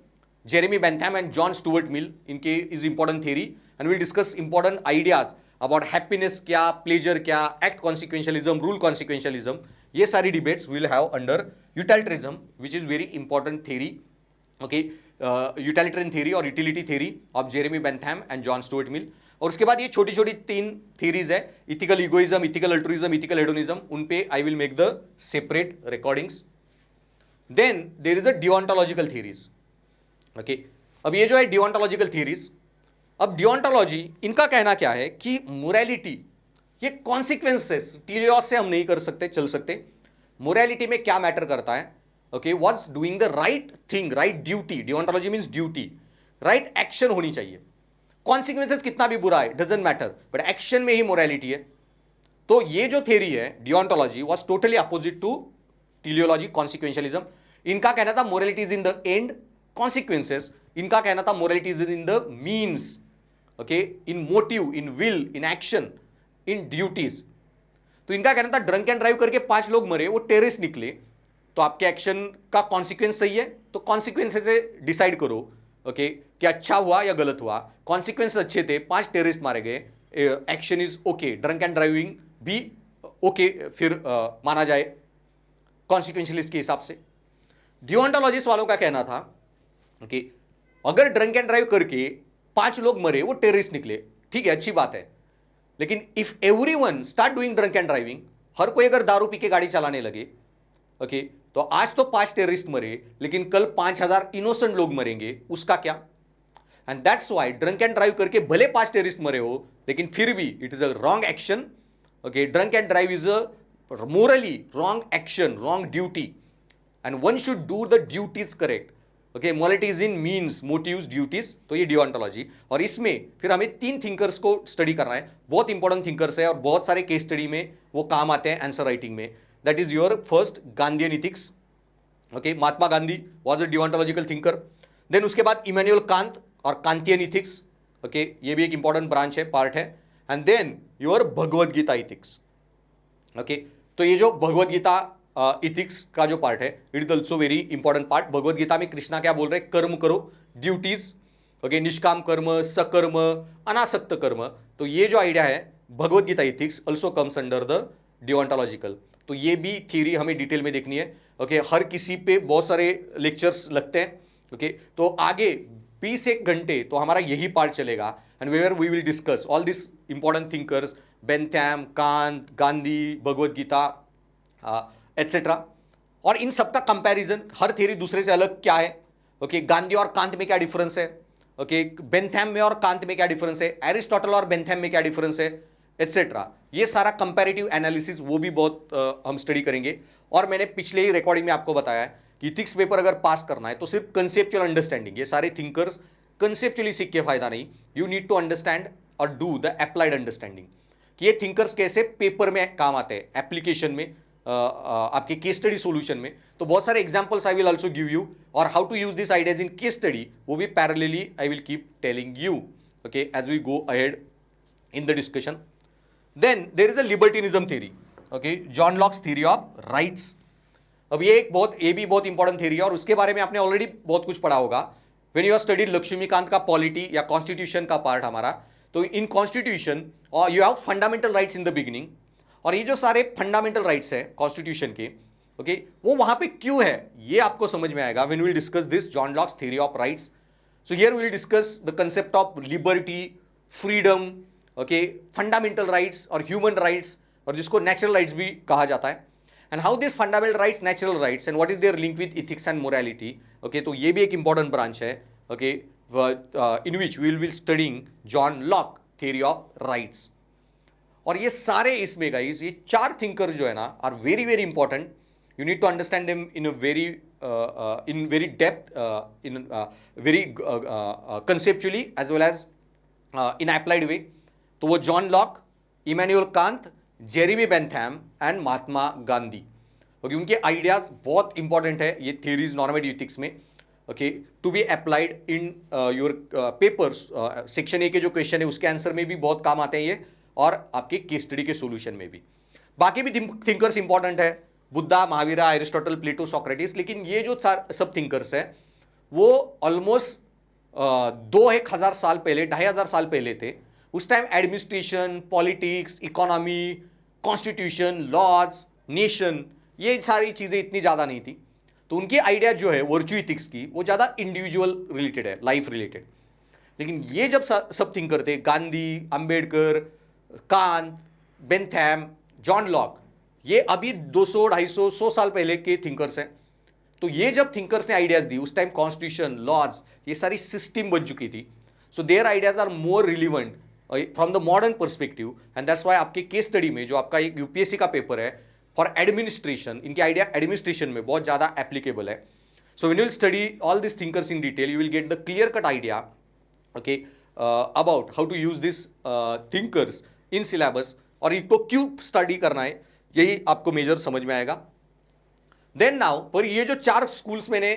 A: Jeremy Bentham and John Stuart Mill, इनके is important theory, and will discuss important ideas about happiness क्या, प्लेजर क्या, एक्ट कॉन्सिक्वेंशियलिज्म, रूल कॉन्सिक्वेंशियलिज्म. ये सारी debates will have under utilitarianism, which is very important theory. Okay, utilitarian theory और utility theory of Jeremy Bentham and John Stuart Mill. और उसके बाद ये छोटी छोटी 3 थ्योरीज है, ethical egoism, ethical altruism, ethical hedonism. उन पे I will make the separate recordings. Then there is a deontological theories. Okay, अब ये जो है डिओन्टोलॉजिकल थ्योरीज, अब डिओन्टोलॉजी इनका कहना क्या है कि मोरालिटी ये कॉन्सिक्वेंसेस, टीलियोस से हम नहीं कर सकते, चल सकते. मोरालिटी में क्या मैटर करता है, okay, what's doing the right thing, right duty. Deontology means duty, right action होनी चाहिए. कॉन्सिक्वेंसेस कितना भी बुरा है डजंट मैटर, बट एक्शन में ही मोरालिटी है. तो ये जो थ्योरी है डिओन्टोलॉजी वाज टोटली अपोजिट टू टीलियोलॉजी, कॉन्सिक्वेंशियलिज्म. इनका कहना था morality is in the end, consequences इनका कहना था morality is in the means, okay, in motive, in will, in action, in duties. तो इनका कहना था ड्रंक एंड ड्राइव करके 5 लोग मरे, वो टेररिस्ट निकले, तो आपके एक्शन का कॉन्सिक्वेंस सही है, तो कॉन्सिक्वेंसेस से डिसाइड करो, ओके, कि अच्छा हुआ या गलत हुआ. कॉन्सिक्वेंस अच्छे थे, 5 टेररिस्ट मारे गए, action is okay, drunk and driving भी ओके, फिर माना जाए कॉन्सिक्वेंशियलिस्ट के हिसाब से. डिओन्टोलॉजिस्ट वालों का कहना था कि अगर ड्रंक एंड ड्राइव करके 5 लोग मरे, वो टेररिस्ट निकले, ठीक है, अच्छी बात है। लेकिन if everyone start doing drunk and driving, हर कोई अगर दारू पी के गाड़ी चलाने लगे, ओके, तो आज तो 5 टेररिस्ट मरे, लेकिन कल 5,000 इनोसेंट लोग मरेंगे, उसका क्या? And that's why drunk and drive करके भले 5 टेररिस्ट मरे हो, लेकिन फिर भी it is a wrong action. Okay, drunk and drive is a morally wrong action, wrong duty, and one should do the duties correct. Okay, morality is in means, motives, duties, तो ये डिओन्टोलॉजी। और इसमें फिर हमें 3 थिंकर्स को study करना है, बहुत इंपॉर्टेंट थिंकर्स है और बहुत सारे केस स्टडी में वो काम आते हैं आंसर राइटिंग में। That is your first Gandhian ethics. Okay, Mahatma Gandhi was a deontological thinker. Then उसके बाद इमैनुअल कांत और कांतियन इथिक्स। ओके, ये भी एक इंपॉर्टेंट ब्रांच है, पार्ट है। And then your Bhagavad Gita ethics. Okay, तो ये जो भगवद गीता इथिक्स का जो पार्ट है, it is also very important part. Bhagavad Gita में कृष्णा क्या बोल रहे हैं? कर्म करो, ड्यूटीज, ओके, निष्काम कर्म, सकर्म, अनासक्त कर्म। तो ये जो आइडिया है Bhagavad Gita ethics also comes under the deontological. तो ये भी थ्योरी हमें डिटेल में देखनी है। ओके, हर किसी पे बहुत सारे लेक्चर्स लगते हैं। ओके, तो आगे 20 घंटे तो हमारा यही पार्ट चलेगा, and where we will discuss all this important thinkers, Bentham, Kant, Gandhi, Bhagavad Gita etcetera. और इन सबका कंपैरिजन, हर थ्योरी दूसरे से अलग क्या है। ओके, गांधी और कांत में क्या डिफरेंस है, ओके, बेंथम में और कांत में क्या डिफरेंस है, एरिस्टोटल और बेंथम में क्या डिफरेंस है, एटसेट्रा। ये सारा कंपैरेटिव एनालिसिस वो भी बहुत हम स्टडी करेंगे। और मैंने पिछले ही रिकॉर्डिंग में आपको बताया है कि इथिक्स पेपर अगर पास करना है तो सिर्फ कंसेप्चुअल अंडरस्टैंडिंग, ये सारे थिंकर्स कंसेप्चुअली सीख के फायदा नहीं, यू नीड टू अंडरस्टैंड और डू द अप्लाइड अंडरस्टैंडिंग कि ये थिंकर्स कैसे पेपर में काम आते हैं, एप्लीकेशन में, आपके केस स्टडी सॉल्यूशन में। तो बहुत सारे examples I will also give you, और how to use this ideas in case study वो भी parallelly I will keep telling you, okay, as we go ahead in the discussion. Then there is a libertinism theory, okay, John Locke's theory of rights. अब ये भी बहुत important theory है, और उसके बारे में आपने ऑलरेडी बहुत कुछ पढ़ा होगा when you are studied Laxmikanth का पॉलिटी या कॉन्स्टिट्यूशन का पार्ट हमारा। तो इन कॉन्स्टिट्यूशन और you have fundamental rights in the beginning, और ये जो सारे फंडामेंटल राइट्स है कॉन्स्टिट्यूशन के, ओके, वो वहां पे क्यों है ये आपको समझ में आएगा when we will discuss this John Locke's theory of rights. So here we will discuss the concept of liberty, freedom, okay, fundamental rights और ह्यूमन राइट्स, और जिसको नेचुरल राइट्स भी कहा जाता है, and how this fundamental rights, natural rights, and what is their link with ethics and morality. Okay, तो ये भी एक इंपॉर्टेंट ब्रांच है, okay, in which we will studying John lock theory of rights. और ये सारे इसमें गाइस, ये 4 थिंकर्स जो है ना are very very important. You need to understand them in a very depth, in very conceptually as well as in applied way. तो वो John Locke, Immanuel Kant, Jeremy Bentham and Mahatma Gandhi, okay, उनके ideas बहुत important है ये theories normative ethics में, okay, to be applied in your papers. Section A के जो question है उसके आंसर में भी बहुत काम आते हैं ये, और आपके केस स्टडी के सॉल्यूशन में भी। बाकी भी थिंकर्स इंपॉर्टेंट है, Buddha, Mahavira, Aristotle, Plato, Socrates, लेकिन ये जो सब थिंकर्स है वो ऑलमोस्ट 2,000 साल पहले, 2,500 साल पहले थे। उस time administration, politics, economy, constitution, laws, nation, ये सारी चीज़ें इतनी ज़्यादा नहीं थी। तो उनकी आइडिया जो है वर्च्यू इथिक्स की, वो ज़्यादा इंडिविजुअल रिलेटेड है, लाइफ रिलेटेड। लेकिन ये जब सब थिंकर थे, Gandhi, Ambedkar, Kant, Bentham, John Locke, ये अभी 200, 250, 100 साल पहले के थिंकर्स हैं। तो ये जब थिंकर्स ने आइडियाज दी, उस टाइम कॉन्स्टिट्यूशन, लॉज, ये सारी सिस्टम बन चुकी थी। So their ideas are more relevant from the modern perspective, and that's why आपके केस स्टडी में जो आपका एक यूपीएससी का पेपर है फॉर एडमिनिस्ट्रेशन, इनके आइडिया एडमिनिस्ट्रेशन में बहुत ज़्यादा एप्लीकेबल है। So when you will study all this thinkers in detail, you will get the clear cut idea, okay, about how to use this thinkers in syllabus, और इनको क्यों study करना है यही आपको मेजर समझ में आएगा। देन नाउ पर ये जो 4 स्कूल्स मैंने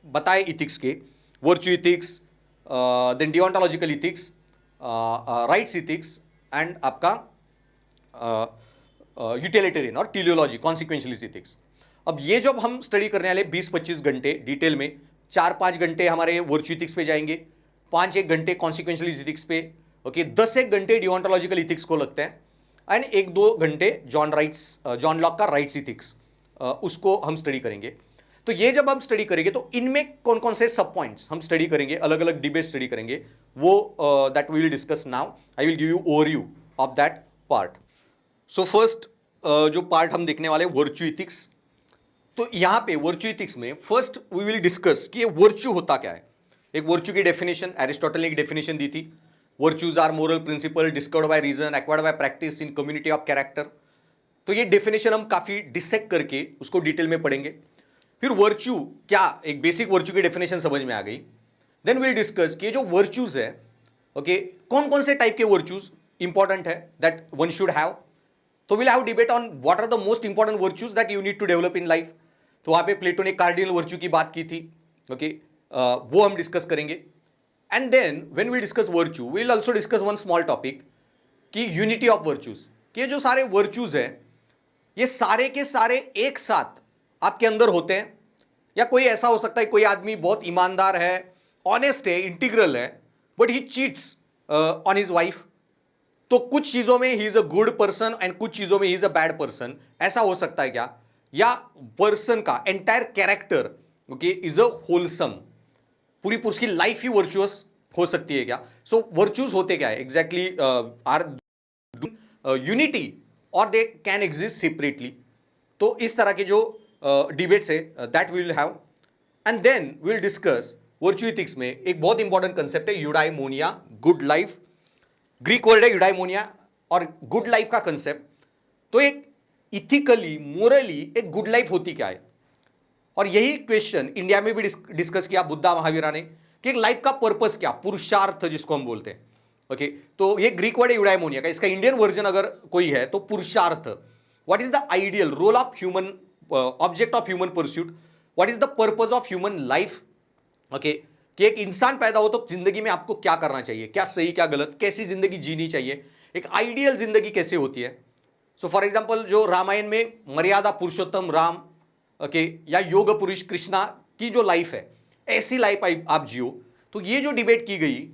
A: बताए इथिक्स के, virtue ethics, then deontological ethics, rights ethics, and आपका यूटिलिटेरियन और टेलियोलॉजी, कॉन्सिक्वेंशियलिस्ट इथिक्स। अब ये जब हम स्टडी करने वाले 20-25 घंटे डिटेल में, 4-5 घंटे हमारे वर्च्यू इथिक्स पे जाएंगे, 5-1 घंटे कॉन्सिक्वेंशियलिस्ट इथिक्स पे, ओके, 10-1 घंटे डिओन्टोलॉजिकल इथिक्स को लगते हैं, एंड 1-2 घंटे जॉन लॉक का राइट्स इथिक्स, उसको हम स्टडी करेंगे। तो ये जब हम स्टडी करेंगे तो इनमें कौन कौन से सब पॉइंट्स हम स्टडी करेंगे, अलग अलग डिबेट स्टडी करेंगे, वो that we will discuss now. I will give you overview of that part. So first जो पार्ट हम देखने वाले वर्च्यू इथिक्स. तो यहां पे वर्च्यू इथिक्स में फर्स्ट वी विल डिस्कस कि ये वर्च्यू होता क्या है. एक वर्च्यू की डेफिनेशन एरिस्टोटल ने एक डेफिनेशन दी थी. Virtues are moral principle discovered by reason acquired by practice in community of character. तो ये डेफिनेशन हम काफी डिसेक्ट करके उसको डिटेल में पढ़ेंगे. फिर वर्च्यू क्या, एक बेसिक वर्च्यू की डेफिनेशन समझ में आ गई. देन विल डिस्कस कि जो वर्च्यूज है, ओके, कौन कौन से टाइप के वर्च्यूज इंपॉर्टेंट है दैट वन शुड हैव. तो will have debate on what are the most important virtues that you need to develop in life. तो वहां पे प्लेटो ने कार्डिनल वर्च्यू की बात की थी. ओके, वो हम डिस्कस करेंगे. And then when we discuss virtue we will also discuss one small topic कि यूनिटी ऑफ वर्च्यूज. कि जो सारे वर्च्यूज हैं ये सारे के सारे एक साथ आपके अंदर होते हैं, या कोई ऐसा हो सकता है कोई आदमी बहुत ईमानदार है, ऑनेस्ट है, इंटीग्रल है, but he cheats on his wife. तो कुछ चीजों में he is a good person and कुछ चीजों में he is a bad person. ऐसा हो सकता है क्या? या पर्सन का entire character okay is a wholesome, पूरी उसकी लाइफ ही वर्चुअस हो सकती है क्या? सो वर्च्यूज होते क्या है एग्जैक्टली, आर यूनिटी और दे कैन एग्जिस्ट सेपरेटली. तो इस तरह के जो डिबेट्स है that we will have. And then we will discuss virtue ethics में एक बहुत इंपॉर्टेंट कंसेप्ट है eudaimonia, good life. Greek word है यूडाइमोनिया और गुड लाइफ का कंसेप्ट. तो एक इथिकली मोरली एक गुड लाइफ होती क्या है, और यही क्वेश्चन इंडिया में भी डिस्कस किया बुद्धा महावीरा ने कि एक लाइफ का पर्पस क्या, पुरुषार्थ जिसको हम बोलते हैं. ओके, तो ये ग्रीक वर्ड है यूडाइमोनिया का, इसका इंडियन वर्जन अगर कोई है तो पुरुषार्थ. What is the ideal role of human, object of human pursuit, what is the purpose of human life. Okay, कि एक इंसान पैदा हो तो जिंदगी में आपको क्या करना चाहिए, क्या सही क्या गलत, कैसी जिंदगी जीनी चाहिए, एक आइडियल जिंदगी कैसे होती है. सो फॉर एग्जांपल जो रामायण में मर्यादा पुरुषोत्तम राम, ओके, या योग पुरुष कृष्णा की जो लाइफ है, ऐसी लाइफ आप जियो. तो ये जो डिबेट की गई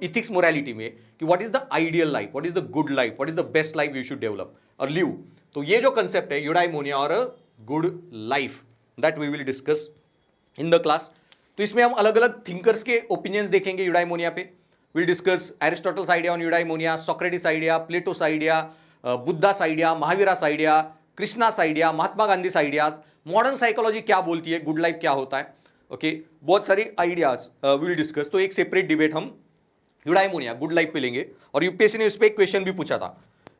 A: इथिक्स मोरालिटी में कि what is the ideal life, what is the good life, what is the best life you should develop और लिव. तो ये जो कंसेप्ट है यूडाइमोनिया और good life that we will discuss in the class. तो इसमें हम अलग अलग थिंकर्स के ओपिनियंस देखेंगे यूडाइमोनिया पे. Will discuss Aristotle's idea on eudaimonia, Socrates idea, Plato's idea, Buddha's idea, Mahavira's idea, Krishna's idea, Mahatma Gandhi's ideas, modern psychology क्या बोलती है, गुड लाइफ क्या होता है. ओके, बहुत सारे आइडियाज विल डिस्कस. तो एक सेपरेट डिबेट हम यूडाइमोनिया गुड लाइफ पे लेंगे. और यूपीएससी ने इस पे एक क्वेश्चन भी पूछा था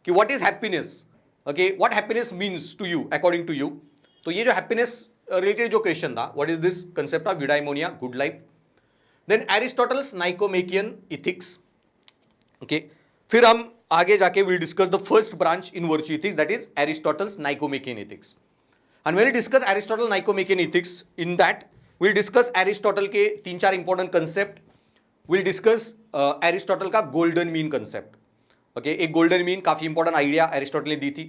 A: कि what is happiness, okay, what happiness means to you according to you. तो ये जो हैप्पीनेस रिलेटेड जो क्वेश्चन था, what is this concept of eudaimonia good life. Then Aristotle's Nicomachean ethics. Okay, फिर हम आगे जाके will discuss the first branch in virtue ethics that is Aristotle's Nicomachean ethics. And will discuss Aristotle Nicomachean ethics. In that will discuss Aristotle के 3-4 important concept. Will discuss Aristotle का golden mean concept. Okay, एक golden mean काफी important idea Aristotle ने दी थी.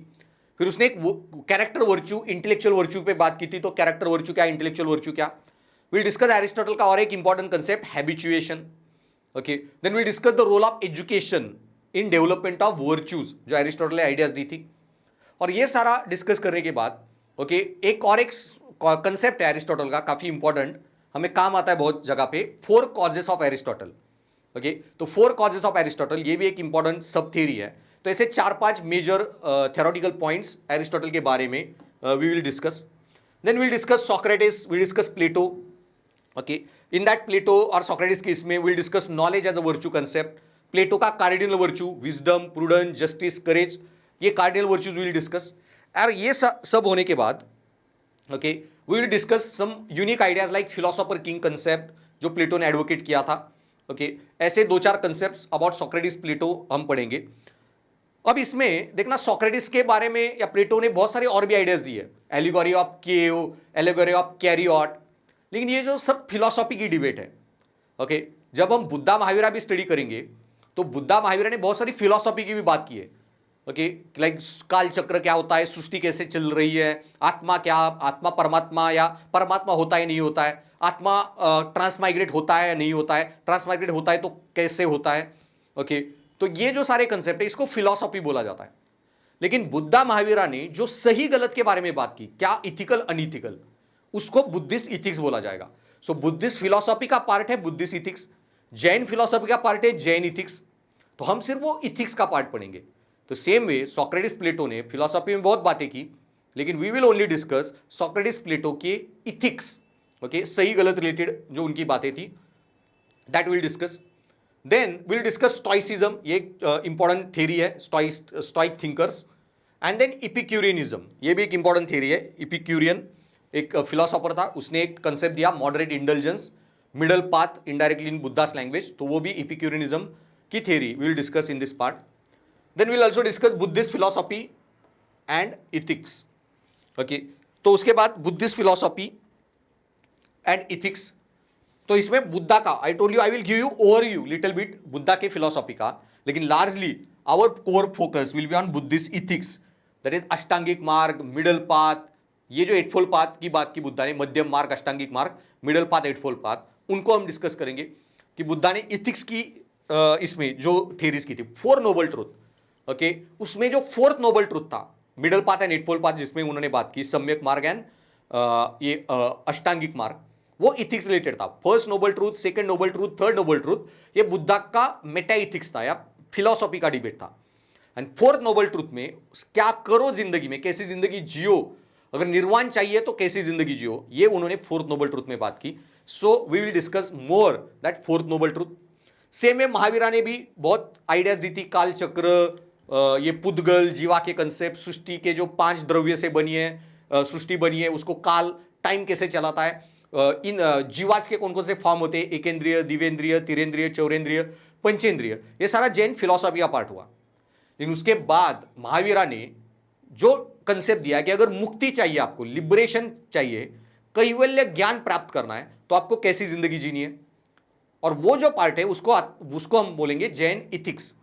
A: फिर उसने एक character virtue, intellectual virtue पे बात की थी. तो कैरेक्टर वर्च्यू क्या, इंटेलेक्चुअल वर्च्यू क्या. विल डिस्कस एरिस्टोटल का और एक important concept habituation. Okay, then will discuss the role of education in development of virtues, जो एरिस्टोटल ने आइडियाज दी थी. और ये सारा डिस्कस करने के बाद ओके, एक और एक कंसेप्ट है एरिस्टोटल का काफी इंपॉर्टेंट, हमें काम आता है बहुत जगह पे, 4 कॉजेस ऑफ एरिस्टोटल. ओके, तो 4 कॉजेस ऑफ एरिस्टोटल ये भी एक इंपॉर्टेंट सब थियरी है. तो ऐसे 4-5 मेजर थ्योरेटिकल पॉइंट्स एरिस्टोटल के बारे में we will discuss. Then will discuss Socrates, will discuss Plato. Okay, in that Plato और सोक्रेटिस केस में will discuss knowledge as a virtue concept. Plato का cardinal virtue wisdom, prudence, justice, courage, ये cardinal virtues will discuss. और ये सब होने के बाद okay we will discuss some unique ideas like philosopher king concept जो प्लेटो ने एडवोकेट किया था. ओके, ऐसे 2-4 कंसेप्ट्स अबाउट सोक्रेटिस प्लेटो हम पढ़ेंगे. अब इसमें देखना सोक्रेटिस के बारे में या प्लेटो ने बहुत सारे और भी आइडियाज दिए, allegory of cave, allegory of chariot. लेकिन ये जो सब फिलोसॉफी की डिबेट है. ओके, जब हम बुद्धा महावीरा भी स्टडी करेंगे तो बुद्धा महावीरा ने बहुत सारी फिलोसॉफी की भी बात की है. ओके, लाइक काल चक्र क्या होता है, सृष्टि कैसे चल रही है, आत्मा क्या, आत्मा परमात्मा या परमात्मा होता है नहीं होता है, आत्मा ट्रांसमाइग्रेट होता है या नहीं होता है, ट्रांसमाइग्रेट होता है तो कैसे होता है. ओके, तो ये जो सारे कंसेप्ट है इसको फिलॉसफी बोला जाता है. लेकिन बुद्धा महावीरा ने जो सही गलत के बारे में बात की, क्या इथिकल अनइथिकल, उसको बुद्धिस्ट इथिक्स बोला जाएगा। सो बुद्धिस्ट फिलॉसफी का पार्ट है बुद्धिस्ट इथिक्स, जैन फिलॉसफी का पार्ट है जैन इथिक्स। तो हम सिर्फ वो इथिक्स का पार्ट पढ़ेंगे। तो सेम वे सोक्रेटिस प्लेटो ने फिलॉसफी में बहुत बातें की, लेकिन we will only discuss Socrates Plato के इथिक्स। ओके, सही गलत रिलेटेड जो उनकी बातें थी, that will discuss. Then will discuss stoicism, ये एक इंपॉर्टेंट थ्योरी है, stoic thinkers. And then epicureanism, ये भी एक इंपॉर्टेंट थ्योरी है। इपिक्यूरियन एक फिलोसोफर था, उसने एक कंसेप्ट दिया moderate indulgence, middle path indirectly in Buddha's language, तो वो भी इपिक्यूरियनिज्म की theory will discuss in this part. Then will also discuss Buddhist philosophy and ethics. Okay, तो उसके बाद बुद्धिस्ट फिलोसफी एंड इथिक्स, तो इसमें बुद्धा का I told you I will give you overview little bit Buddha के फिलोसॉफी का, लेकिन largely our core focus will be on Buddhist ethics, that is Ashtangik Marg, middle path. ये जो एटफोल्ड पाथ की बात की बुद्धा ने, मध्यम मार्ग, अष्टांगिक मार्ग, मिडल पाथ, एटफोल्ड पाथ, उनको हम डिस्कस करेंगे कि बुद्धा ने इथिक्स की इसमें जो थेरीज की थी, 4 नोबल ट्रुथ। ओके, उसमें जो 4th नोबल ट्रुथ था मिडल पाथ एंड एटफोल्ड पाथ, जिसमें उन्होंने बात की सम्यक मार्ग एंड ये अष्टांगिक मार्ग, वो इथिक्स रिलेटेड था। First noble truth, second noble truth, third noble truth, ये बुद्धा का मेटा इथिक्स था या फिलॉसफी का डिबेट था। एंड 4th नोबल ट्रूथ में क्या करो जिंदगी में, कैसी जिंदगी जियो, अगर निर्वाण चाहिए तो कैसी जिंदगी जियो, ये उन्होंने 4th नोबल ट्रूथ में बात की। So we will discuss more that 4th noble truth. Same में महावीरा ने भी बहुत आइडियाज दी थी, काल चक्र, ये पुद्गल, जीवा के कंसेप्ट, सृष्टि के जो 5 द्रव्य से बनी है सृष्टि बनी है, उसको काल, टाइम कैसे चलाता है, इन जीवास के कौन कौन से फॉर्म होते हैं, एकेंद्रिय, दिवेंद्रिय, तिरेंद्रिय, चौरेंद्रिय, पंचेंद्रिय, ये सारा जैन फिलॉसफी का पार्ट हुआ। लेकिन उसके बाद महावीरा ने जो कंसेप्ट दिया कि अगर मुक्ति चाहिए, आपको लिबरेशन चाहिए, कैवल्य ज्ञान प्राप्त करना है, तो आपको कैसी जिंदगी जीनी है, और वो जो पार्ट है उसको हम बोलेंगे Jain ethics.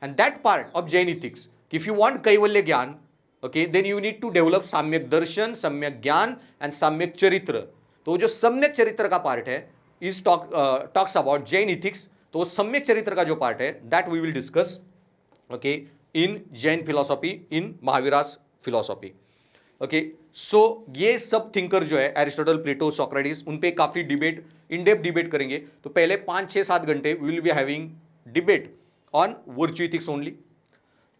A: And that part of Jain ethics, if you want kaivalya gyan, okay, then you need to develop samyak darshan, सम्यक ज्ञान एंड सम्यक चरित्र। तो जो सम्यक चरित्र का पार्ट है is talks about Jain ethics. तो सम्यक चरित्र का जो पार्ट है that we will discuss, okay, in Jain philosophy, in Mahavira's philosophy. Okay, so ये सब थिंकर जो है एरिस्टोटल, प्लेटो, सोक्रेटिस, उन पे काफी डिबेट, इन डेप्थ डिबेट करेंगे। तो पहले 5, 6, 7 घंटे we will be having debate on virtue ethics only.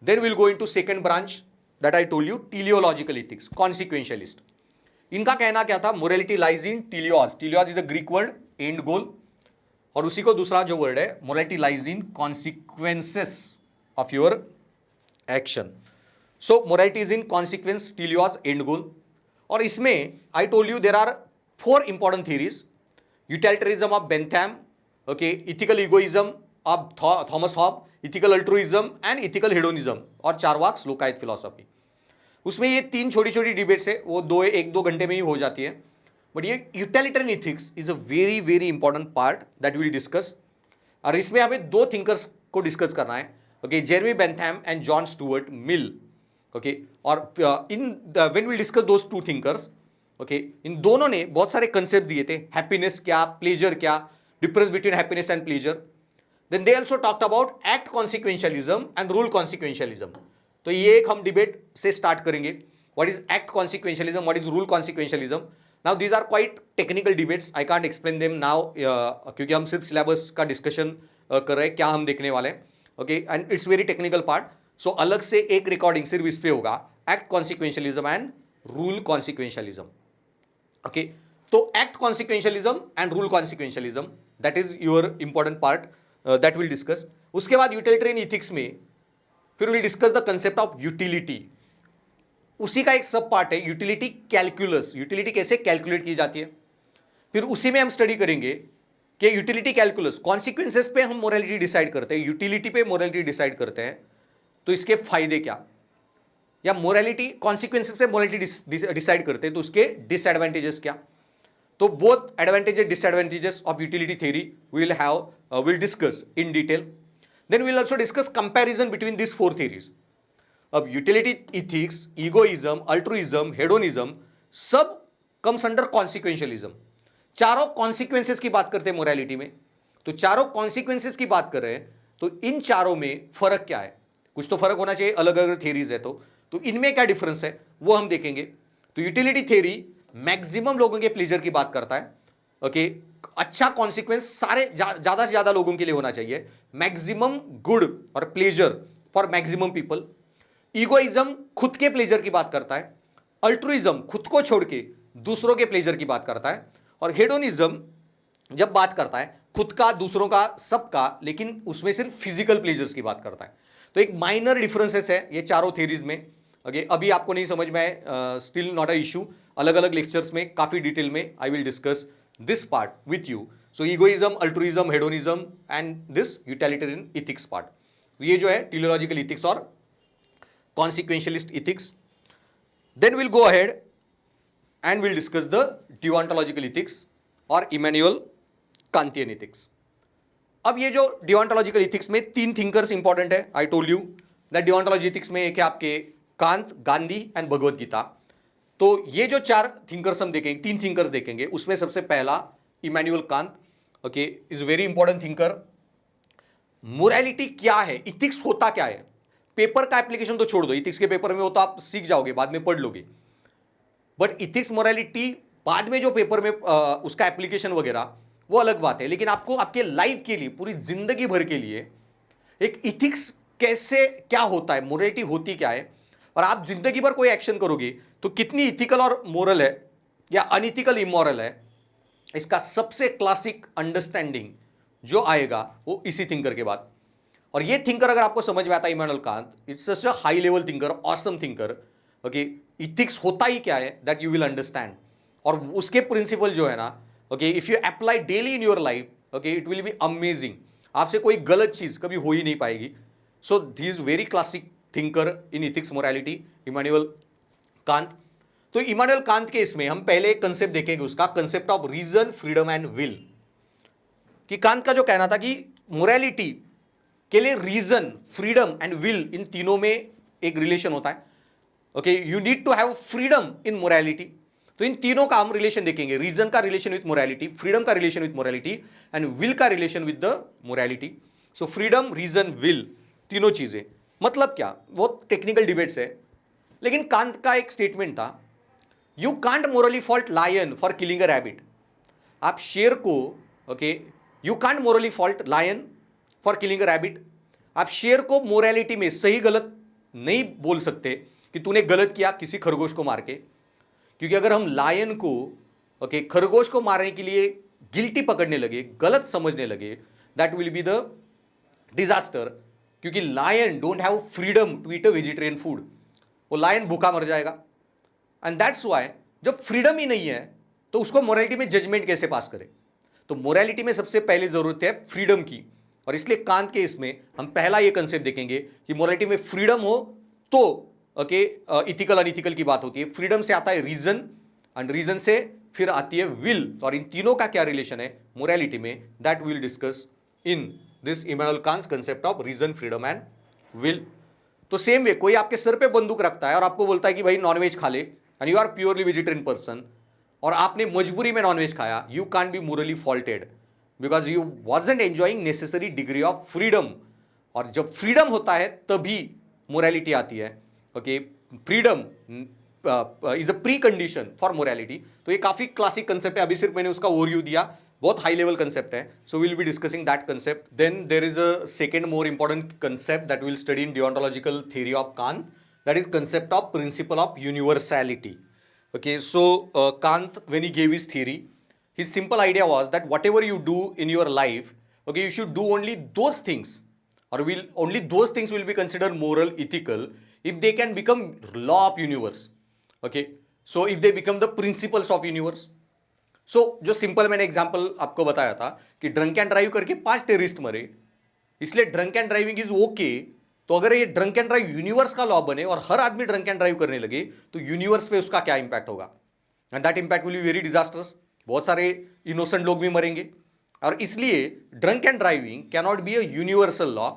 A: Then will go into second branch that I told you, teleological ethics, consequentialist. इनका कहना क्या था, morality lies in telos, telos is a Greek word, end goal, और उसी को दूसरा जो word है morality lies in consequences of your action. So morality is in consequence, telos, end goal. और इसमें I told you there are 4 important theories, utilitarianism of Bentham, okay, ethical egoism of Thomas Hobbes, ethical altruism and ethical hedonism, और Charvaka श्लोकायत philosophy. उसमें ये 3 छोटी छोटी debates है, वो 1-2 घंटे में ही हो जाती है। बट ये utilitarian ethics is a very very important part that will discuss. और इसमें हमें 2 थिंकर्स को डिस्कस करना है, okay, Jeremy Bentham and John Stuart Mill. Okay, और in when will discuss those 2 thinkers, okay, इन दोनों ने बहुत सारे कंसेप्ट दिए थे, हैप्पीनेस क्या, प्लेजर क्या, difference between happiness and pleasure. Then they also talked about act consequentialism and rule consequentialism. तो ये एक हम डिबेट से स्टार्ट करेंगे, what is act consequentialism, what is rule consequentialism. Now these are quite technical debates, I can't explain them now, क्योंकि हम सिर्फ syllabus का डिस्कशन कर रहे हैं, क्या हम देखने वाले हैं, okay, and it's very technical part. So अलग से एक रिकॉर्डिंग सिर्फ इस पे होगा, act consequentialism and rule consequentialism. Okay, तो act consequentialism and rule consequentialism, that is your important part that will discuss. उसके बाद यूटिलिटरियन इथिक्स में फिर will discuss the concept of utility, उसी का एक सब पार्ट है यूटिलिटी कैलकुलस, यूटिलिटी कैसे कैलकुलेट की जाती है। फिर उसी में हम स्टडी करेंगे कि यूटिलिटी कैलकुलस, कॉन्सिक्वेंसेस पे हम मोरालिटी डिसाइड करते हैं, यूटिलिटी पे मोरालिटी डिसाइड करते हैं, तो इसके फायदे क्या, या मोरालिटी कॉन्सिक्वेंसेस पे मोरालिटी डिसाइड करते हैं तो उसके डिसएडवांटेजेस क्या। तो both advantages disadvantages of utility theory will discuss in detail. Then we will also discuss comparison between these 4 theories. अब utility ethics, egoism, altruism, hedonism सब comes under consequentialism. चारों consequences की बात करते हैं morality में, तो चारों consequences की बात कर रहे हैं, तो इन चारों में फर्क क्या है, कुछ तो फर्क होना चाहिए, अलग अलग theories है तो इनमें क्या डिफरेंस है वो हम देखेंगे। तो यूटिलिटी थ्योरी मैक्सिमम लोगों के प्लेजर की बात करता है। ओके, अच्छा कॉन्सिक्वेंस सारे ज्यादा से ज्यादा लोगों के लिए होना चाहिए, मैक्सिमम गुड और pleasure for maximum people. Egoism खुद के प्लेजर की बात करता है, अल्ट्रुइज्म खुद को छोड़ के दूसरों के प्लेजर की बात करता है, और हेडोनिज्म जब बात करता है खुद का, दूसरों का, सबका, लेकिन उसमें सिर्फ फिजिकल प्लेजर्स की बात करता है। तो एक माइनर डिफरेंसेस है ये चारों थ्योरीज में। ओके, अभी आपको नहीं समझ में आए, स्टिल नॉट अ इशू, अलग अलग लेक्चर्स में काफी डिटेल में आई will discuss this part with you. So egoism, altruism, hedonism and this utilitarian ethics part. ये जो है teleological ethics और consequentialist ethics. Then we'll go ahead and we'll discuss the deontological ethics और Immanuel Kantian ethics. अब ये जो deontological ethics में तीन thinkers important है. I told you that deontology ethics में एक है आपके कांत, गांधी एंड भगवद गीता। तो ये जो चार थिंकर्स हम देखेंगे, तीन थिंकर्स देखेंगे, उसमें सबसे पहला Immanuel Kant. Okay, is very important thinker. Morality क्या है, इथिक्स होता क्या है, पेपर का एप्लीकेशन तो छोड़ दो, इथिक्स के पेपर में वो तो आप सीख जाओगे, बाद में पढ़ लोगे, बट इथिक्स मोरालिटी बाद में जो पेपर में उसका एप्लीकेशन वगैरह वो अलग बात है। लेकिन आपको आपके लाइफ के लिए, पूरी जिंदगी भर के लिए एक इथिक्स कैसे, क्या होता है, मोरालिटी होती क्या है, और आप जिंदगी भर कोई एक्शन करोगे तो कितनी इथिकल और मोरल है या अनइथिकल इमोरल है, इसका सबसे क्लासिक अंडरस्टैंडिंग जो आएगा वो इसी थिंकर के बाद। और ये थिंकर अगर आपको समझ में आता है, Immanuel Kant, it's such a high level thinker, awesome thinker. Okay, ethics होता ही क्या है दैट यू विल अंडरस्टैंड, और उसके प्रिंसिपल जो है ना, okay, if you apply daily in your life, okay, it will be amazing. आपसे कोई गलत चीज कभी हो ही नहीं पाएगी। So this is very classic thinker in ethics morality, Immanuel Kant. तो इमैनुअल कांत के इसमें हम पहले एक कंसेप्ट देखेंगे, उसका concept of reason, freedom and will. कि कांत का जो कहना था कि मोरालिटी के लिए रीजन, फ्रीडम एंड विल, इन तीनों में एक रिलेशन होता है। Okay, you need to have freedom in morality. तो इन तीनों का हम रिलेशन देखेंगे, रीजन का रिलेशन विथ मोरालिटी, फ्रीडम का relation with morality and will का relation with the morality. So freedom, reason, will, तीनों चीजें मतलब क्या, वो टेक्निकल डिबेट्स है। लेकिन कांत का एक स्टेटमेंट था, you can't morally fault lion for killing a rabbit. आप शेर को, okay, you can't morally fault lion for killing a rabbit. आप शेर को मोरालिटी में सही गलत नहीं बोल सकते कि तूने गलत किया किसी खरगोश को मार के, क्योंकि अगर हम लायन को, ओके, खरगोश को मारने के लिए गिल्टी पकड़ने लगे, गलत समझने लगे, that will be the disaster. क्योंकि lion don't have freedom to eat a vegetarian food, वो लायन भूखा मर जाएगा। एंड दैट्स व्हाई जब फ्रीडम ही नहीं है तो उसको मोरालिटी में जजमेंट कैसे पास करें। तो मोरालिटी में सबसे पहले जरूरत है फ्रीडम की, और इसलिए कांत के इसमें हम पहला ये कंसेप्ट देखेंगे कि मोरालिटी में फ्रीडम हो तो, ओके, इथिकल अनइथिकल की बात होती है। फ्रीडम से आता है रीजन, एंड रीजन से फिर आती है विल, और इन तीनों का क्या रिलेशन है मोरालिटी में, that will discuss in this Immanuel Kant's concept of reason, freedom and will. तो सेम वे कोई आपके सर पे बंदूक रखता है और आपको बोलता है कि भाई नॉनवेज खा ले, and you are purely vegetarian person, और आपने मजबूरी में नॉनवेज खाया, you can't be morally faulted because you wasn't enjoying necessary degree of freedom. और जब फ्रीडम होता है तभी मोरालिटी आती है। Okay, freedom is a pre condition for morality. तो ये काफी क्लासिक कंसेप्ट है, अभी सिर्फ मैंने उसका ओवरव्यू दिया, बहुत हाई लेवल कंसेप्ट है। So will be discussing that concept. Then there is a second more important concept that will study in deontological theory of Kant, that is concept of principle of universality. Okay, so Kant, when he gave his theory, his simple idea was that whatever you do in your life, okay, you should do only those things, or only those things will be considered moral, ethical, if they can become law of universe. Okay, so if they become the principles of universe. So जो simple मैंने example आपको बताया था कि drunk and drive करके 5 terrorist मरे, इसलिए drunk and driving is okay. तो अगर ये ड्रंक एंड ड्राइव यूनिवर्स का लॉ बने और हर आदमी ड्रंक एंड ड्राइव करने लगे तो यूनिवर्स पे उसका क्या इंपैक्ट होगा, and that impact will be very disasters. बहुत सारे इनोसेंट लोग भी मरेंगे, और इसलिए drunk and driving can not be a universal law.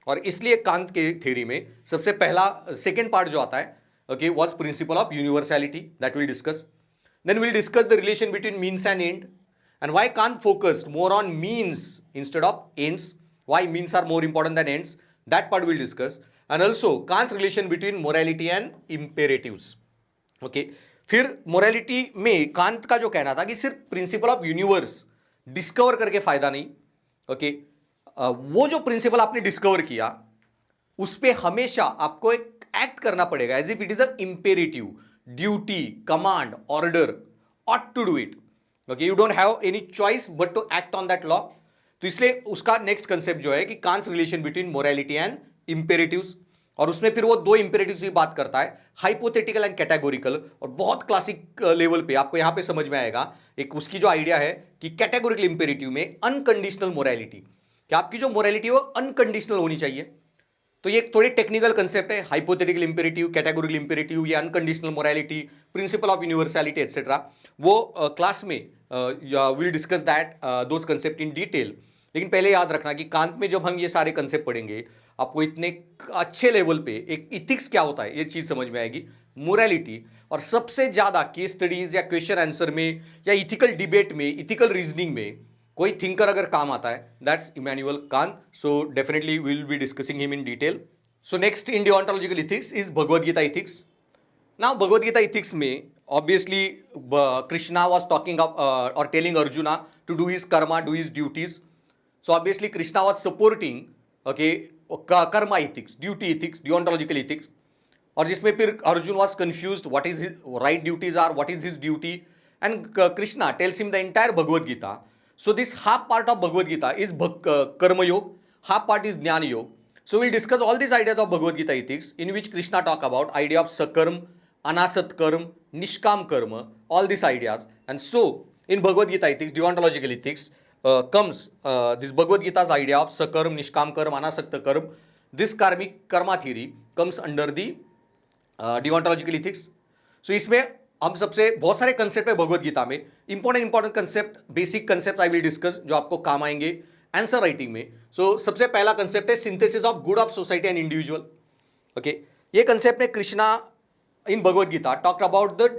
A: और इसलिए कांत के थ्योरी में सबसे पहला सेकेंड पार्ट जो आता है, okay, was principle of universality, that will discuss. Then will discuss the relation between means and end, and why Kant focused more on means instead of ends, why means are more important then ends, that part we'll discuss. And also Kant's relation between morality and imperatives. Okay, फिर morality में कांत का जो कहना था कि सिर्फ principle of universe discover करके फायदा नहीं, ओके, वो जो प्रिंसिपल आपने डिस्कवर किया उस पर हमेशा आपको एक एक्ट करना पड़ेगा as if it is a imperative, duty, command, order, ought to do it, okay, you don't have any choice but to act on that law. तो इसलिए उसका नेक्स्ट कंसेप्ट जो है कि Kant's relation between morality and imperatives, और उसमें फिर वो दो इंपेरेटिव्स की बात करता है, हाइपोथेटिकल एंड कैटेगोरिकल, और बहुत क्लासिक लेवल पे आपको यहां पे समझ में आएगा एक उसकी जो आइडिया है कि कैटेगोरिकल इंपेरेटिव में अनकंडीशनल मोरालिटी, कि आपकी जो मोरालिटी है वो अनकंडीशनल होनी चाहिए। तो ये थोड़े टेक्निकल कंसेप्ट है, हाइपोथेटिकल इंपेरेटिव, कैटेगोरिकल इंपेरेटिव, या unconditional morality, principal of universality etcetera. वो क्लास में will discuss that those concept in detail. लेकिन पहले याद रखना कि कांत में जब हम ये सारे कंसेप्ट पढ़ेंगे आपको इतने अच्छे लेवल पे एक इथिक्स क्या होता है ये चीज समझ में आएगी, मोरालिटी, और सबसे ज्यादा केस स्टडीज या क्वेश्चन आंसर में या इथिकल डिबेट में, इथिकल रीजनिंग में कोई थिंकर अगर काम आता है that's Immanuel Kant. So definitely we will be discussing him in detail. So next in deontological ethics is Bhagavad Gita ethics. Now Bhagavad Gita ethics में ऑब्वियसली कृष्णा वाज टॉकिंग और telling Arjuna to do his karma, do his duties. So obviously Krishna was supporting, okay, karma ethics, duty ethics, deontological ethics, और जिसमें फिर Arjun was confused what is his right duties are, what is his duty, and Krishna tells him the entire Bhagavad Gita. So this half part of Bhagavad Gita is karma yoga, half part is jnana yoga. So we'll discuss all these ideas of Bhagavad Gita ethics in which Krishna talk about idea of sakarm, anasat karma, nishkam karma, all these ideas. And so in Bhagavad Gita ethics, deontological ethics, comes this Bhagavad Gita's idea of sakarm, nishkam karma, anasakta karma. This karmic karma theory comes under the deontological ethics. So इसमें हम सबसे बहुत सारे concept है भगवद गीता में, important concept, basic concept I will discuss जो आपको काम आएंगे आंसर राइटिंग में। सो सबसे पहला कंसेप्ट है synthesis of good of society and individual. Okay, ये कंसेप्ट है Krishna in Bhagavad Gita talked about the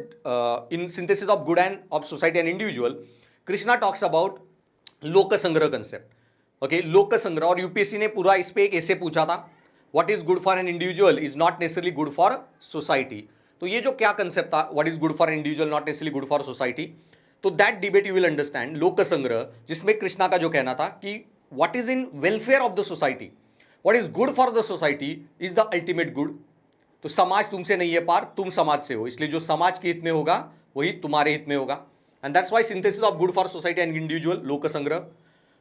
A: in synthesis of good and of society and individual, Krishna talks about लोक संग्रह कंसेप्ट। ओके, लोक संग्रह, और यूपीएससी ने पूरा इस पे एक ऐसे पूछा था, what is good for an individual is not necessarily good for society. तो ये जो क्या कंसेप्ट था, what is good for an individual not necessarily good for society, तो that debate you will understand लोक संग्रह, जिसमें कृष्णा का जो कहना था कि what is in welfare of the society, what is good for the society is the ultimate good. तो समाज तुमसे नहीं है पार, तुम समाज से हो, इसलिए जो समाज के हित में होगा वही तुम्हारे हित में होगा। And that's why synthesis of good for society and individual, loka sangrah.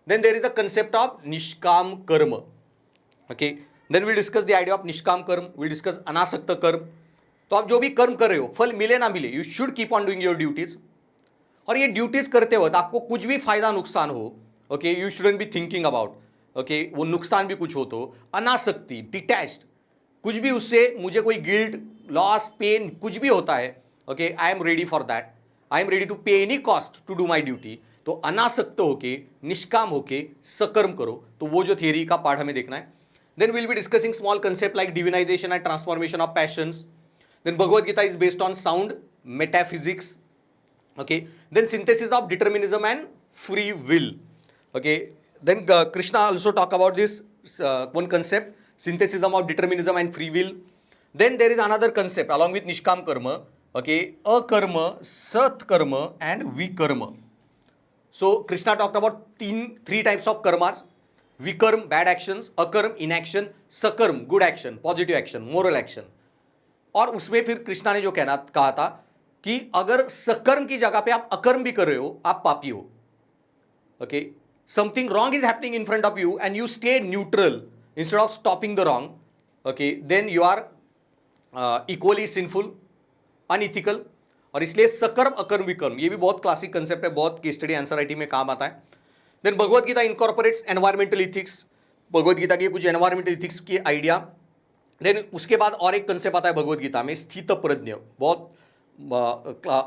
A: Then there is a concept of nishkam karma. Okay, then we'll discuss the idea of nishkam karma, we'll discuss anasakta karma. तो आप जो भी कर्म कर रहे हो, फल मिले ना मिले, you should keep on doing your duties. और ये ड्यूटीज करते वक्त आपको कुछ भी फायदा नुकसान हो, okay, you shouldn't be thinking about, okay, वो नुकसान भी कुछ हो तो अनासक्ति, डिटैच्ड, कुछ भी उससे मुझे कोई गिल्ट, लॉस, पेन कुछ भी होता है, okay, I am ready for that. I am ready to pay any cost to do my duty. तो अनासक्त होके, निष्काम होके सकर्म करो। तो वो जो थियरी का पार्ट हमें देखना है। Then will be discussing small concept like divinization and transformation of passions. Then Bhagavad Gita is based on sound metaphysics. Okay, then synthesis of determinism and free will. Okay, then Krishna also talk about this one concept, synthesism of determinism and free will. Then there is another concept along with निष्काम कर्म, okay, akarma, satkarma and vikarma. So Krishna talked about three types of karmas: vikarm, bad actions; akarm, inaction; sakarm, good action, positive action, moral action. और उसमें फिर कृष्णा ने जो कहा था कि अगर सकर्म की जगह पे आप अकर्म भी कर रहे हो, आप पापी हो। Okay, something wrong is happening in front of you and you stay neutral instead of stopping the wrong, okay, then you are equally sinful, unethical. और इसलिए सकर्म, अकर्म, विकर्म, ये भी बहुत क्लासिक कंसेप्ट है, बहुत केस स्टडी आंसर राइटिंग में काम आता है। Then Bhagavad Gita incorporates environmental ethics, Bhagavad Gita के कुछ एनवायरमेंटल इथिक्स की आइडिया। देन उसके बाद और एक कंसेप्ट आता है भगवद गीता में, स्थित प्रज्ञ, बहुत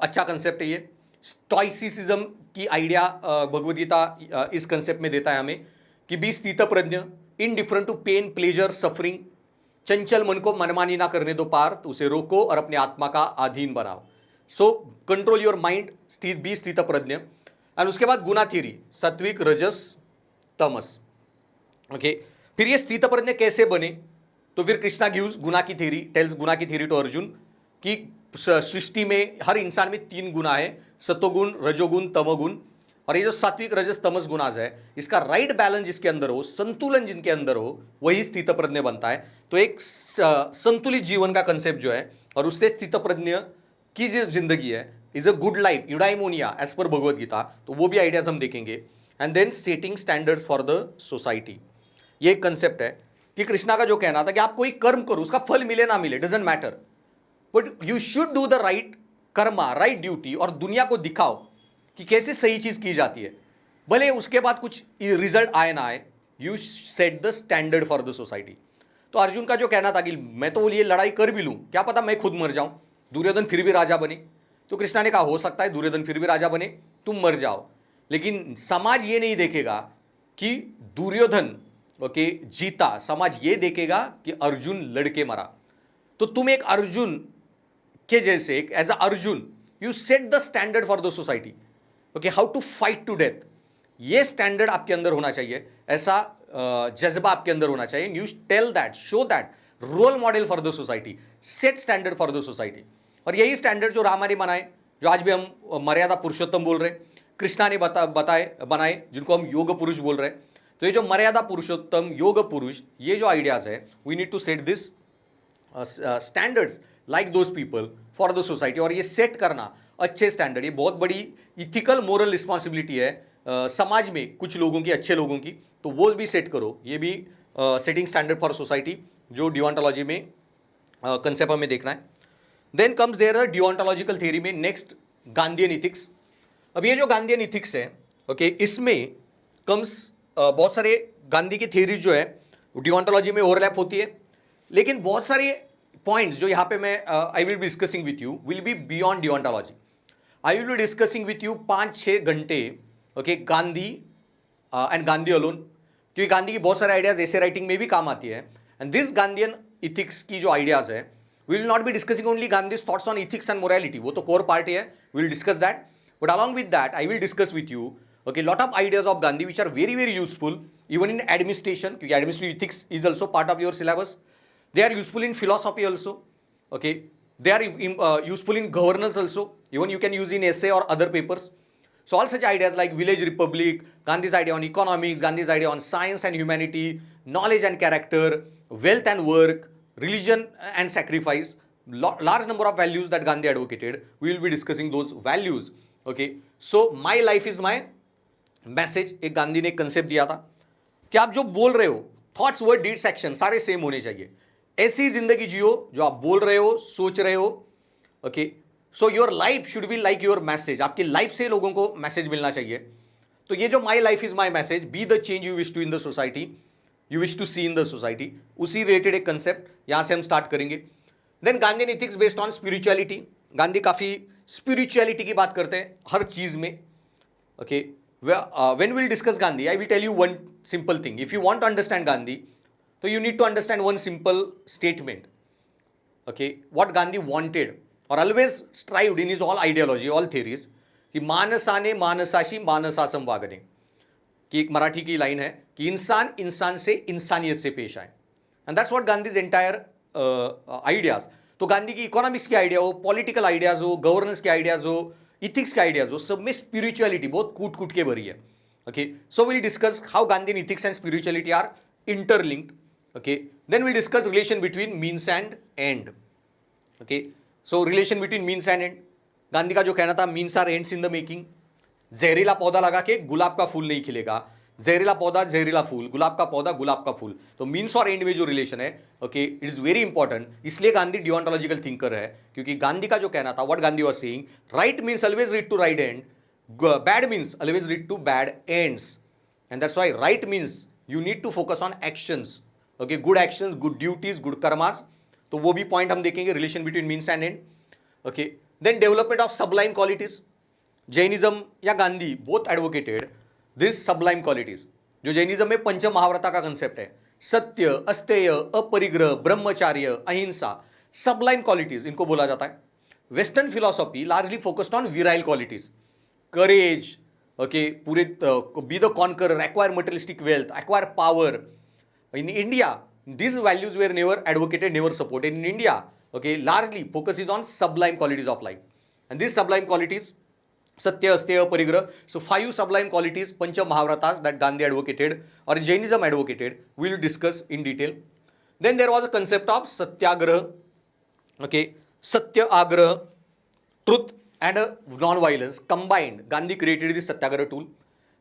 A: अच्छा कंसेप्ट है ये। स्टॉइसिज्म की आइडिया भगवद गीता इस कंसेप्ट में देता है हमें कि बी स्थित प्रज्ञ, indifferent to pain, pleasure, suffering, चंचल मन को मनमानी ना करने दो पार, तो उसे रोको और अपने आत्मा का अधीन बनाओ। सो कंट्रोल योर माइंड, स्थित प्रज्ञ। एंड उसके बाद गुना थ्योरी, सात्विक, रजस, तमस। ओके, फिर ये स्थित प्रज्ञ कैसे बने, तो फिर कृष्णा गिव्स गुना की थ्योरी, टेल्स गुना की थ्योरी टू अर्जुन कि सृष्टि में हर इंसान में 3 गुना है, सतोगुण, रजोगुण, तमोगुण। और ये जो सात्विक, रजस, तमस गुणाज है, इसका राइट बैलेंस जिसके अंदर हो, संतुलन जिनके अंदर हो, वही स्थितप्रज्ञ बनता है। तो एक संतुलित जीवन का कंसेप्ट जो है और उससे स्थितप्रज्ञ की जो जिंदगी है is a good life, eudaimonia as per Bhagavad Gita, तो वो भी आइडियाज हम देखेंगे। And then setting standards for the society, ये एक कंसेप्ट है कि कृष्णा का जो कहना था कि आप कोई कर्म करो, उसका फल मिले ना मिले doesn't matter, but you should do the right Karma, right duty, और दुनिया को दिखाओ कि कैसे सही चीज की जाती है, भले उसके बाद कुछ रिजल्ट आए ना आए, you set the standard for the society. तो अर्जुन का जो कहना था कि मैं तो ये लड़ाई कर भी लूं, क्या पता मैं खुद मर जाऊं, दुर्योधन फिर भी राजा बने। तो कृष्णा ने कहा हो सकता है दुर्योधन फिर भी राजा बने, तुम मर जाओ, लेकिन समाज ये नहीं देखेगा कि दुर्योधन ओके जीता, समाज ये देखेगा कि अर्जुन लड़के मरा। तो तुम एक अर्जुन के जैसे, as a Arjun you set the standard for the society, okay, how to fight to death, ये स्टैंडर्ड आपके अंदर होना चाहिए, ऐसा जज्बा आपके अंदर होना चाहिए। You tell that, show that, role model for the society, set standard for the society. और यही स्टैंडर्ड जो रामा ने बनाए, जो आज भी हम मर्यादा पुरुषोत्तम बोल रहे हैं, कृष्णा ने बनाए, जिनको हम योग पुरुष बोल रहे हैं। तो ये जो मर्यादा पुरुषोत्तम, योग पुरुष, ये जो आइडियाज है, we need to set this standards like those people for the society. और ये सेट करना अच्छे स्टैंडर्ड, ये बहुत बड़ी इथिकल मोरल रिस्पॉन्सिबिलिटी है समाज में कुछ लोगों की, अच्छे लोगों की, तो वो भी सेट करो। ये भी सेटिंग स्टैंडर्ड फॉर सोसाइटी जो डिओन्टोलॉजी में कंसेप्ट हमें देखना है। देन कम्स देयर डिओन्टोलॉजिकल थ्योरी में नेक्स्ट गांधीयन इथिक्स। अब ये जो गांधीयन इथिक्स है, ओके, इसमें कम्स बहुत सारे गांधी की थ्योरी जो है डिओन्टोलॉजी में ओवरलैप होती है, लेकिन बहुत सारे पॉइंट्स जो यहाँ पे मैं I will be discussing with you will be beyond deontology. I will be discussing with you 5-6 घंटे, okay, Gandhi and Gandhi alone, क्योंकि गांधी की बहुत सारे आइडियाज ऐसे राइटिंग में भी काम आती है। एंड दिस गांधीयन इथिक्स की जो आइडियाज है, we will not be discussing only Gandhi's thoughts on ethics and morality, वो तो कोर पार्ट है, we will discuss that, but along with that I will discuss with you okay lot of ideas of Gandhi which are very very useful even in administration, क्योंकि administrative ethics is also part of your syllabus. They are useful in philosophy also, okay, they are useful in governance also, even you can use in essay or other papers. So all such ideas like village republic, Gandhi's idea on economics, Gandhi's idea on science and humanity, knowledge and character, wealth and work, religion and sacrifice, large number of values that Gandhi advocated, we will be discussing those values, okay. So my life is my message, एक गांधी ने एक concept दिया था कि आप जो बोल रहे हो, थॉट्स, वर्ड, डीड्स, एक्शन सारे सेम होने चाहिए, ऐसी जिंदगी जियो जो आप बोल रहे हो, सोच रहे हो, okay. So your life should be like your message, आपकी लाइफ से लोगों को मैसेज मिलना चाहिए। तो ये जो my life is my message, be the change you wish to in the society, you wish to see in the society, उसी रिलेटेड एक कंसेप्ट यहां से हम स्टार्ट करेंगे। Then Gandhi ethics based on spirituality, Gandhi काफी स्पिरिचुअलिटी की बात करते हैं हर चीज में, okay. When we'll discuss Gandhi, I will tell you one simple thing. If you want to understand Gandhi, so you need to understand one simple statement. Okay, what Gandhi wanted or always strived in his all ideology, all theories, कि मानसाने मानसाशी मानसासम वागणे, कि एक मराठी की line है कि इंसान इंसान से इंसानियत से पेश आए, and that's what Gandhi's entire ideas. तो गांधी की इकोनॉमिक्स की आइडिया हो, पॉलिटिकल आइडियाज हो, गवर्नेंस के आइडियाज हो, इथिक्स के आइडियाज हो, सब में स्पिरिचुअलिटी बहुत कूट कूट के भरी है, okay. So will discuss how Gandhi ethics and spirituality are interlinked, okay. Then will discuss relation between means and end, okay. So relation between means and end, Gandhi का जो कहना था means are ends in the making, जहरीला पौधा लगा के गुलाब का फूल नहीं खिलेगा, जहरीला पौधा जहरीला फूल, गुलाब का पौधा गुलाब का फूल। तो मीन्स और एंड में जो रिलेशन है, okay, it is very important. इसलिए गांधी डिओन्टोलॉजिकल थिंकर है, क्योंकि गांधी का जो कहना था, what Gandhi was saying, right means always lead to right end, bad means always lead to bad ends, and that's why right means you need to focus on actions, okay, good actions, good duties, good karmas. तो वो भी point हम देखेंगे, relation between means and end, okay. Then development of sublime qualities, Jainism या Gandhi both advocated this sublime qualities. जो जैनिज्म में पंच महाव्रता का कंसेप्ट है, सत्य, अस्तेय, अपरिग्रह, ब्रह्मचार्य, अहिंसा, सबलाइम क्वालिटीज इनको बोला जाता है। Western philosophy largely focused on virile qualities, courage, okay, पूरे be the conqueror, acquire materialistic wealth, acquire power. In India these values were never advocated, never supported. In India, Okay, largely focuses on sublime qualities of life, and these sublime qualities, Satya, Asteya, Parigraha. So 5 sublime qualities, Pancha Mahavratas, that Gandhi advocated or Jainism advocated, we will discuss in detail. Then there was a concept of Satyagraha, okay, Satya Agraha, truth and non-violence combined. Gandhi created this Satyagraha tool.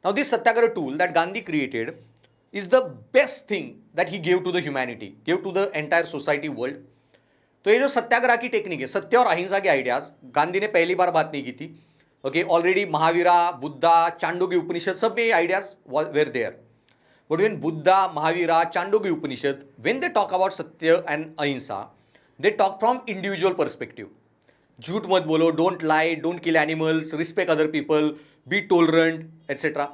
A: Now this Satyagraha tool that Gandhi created is the best thing that he gave to the humanity, gave to the entire society world. तो ये जो सत्याग्रह की technique है, सत्य और अहिंसा के ideas, Gandhi ने पहली बार बात नहीं की थी. ओके, ऑलरेडी महावीरा, बुद्धा, चांडोग्य उपनिषद, सब में ये ideas were there. But when Buddha, Mahavira, Chandogya Upanishad, when they talk about सत्य and ahimsa, they talk from individual perspective. झूठ मत बोलो, don't lie, don't kill animals, respect other people, be tolerant, etcetera.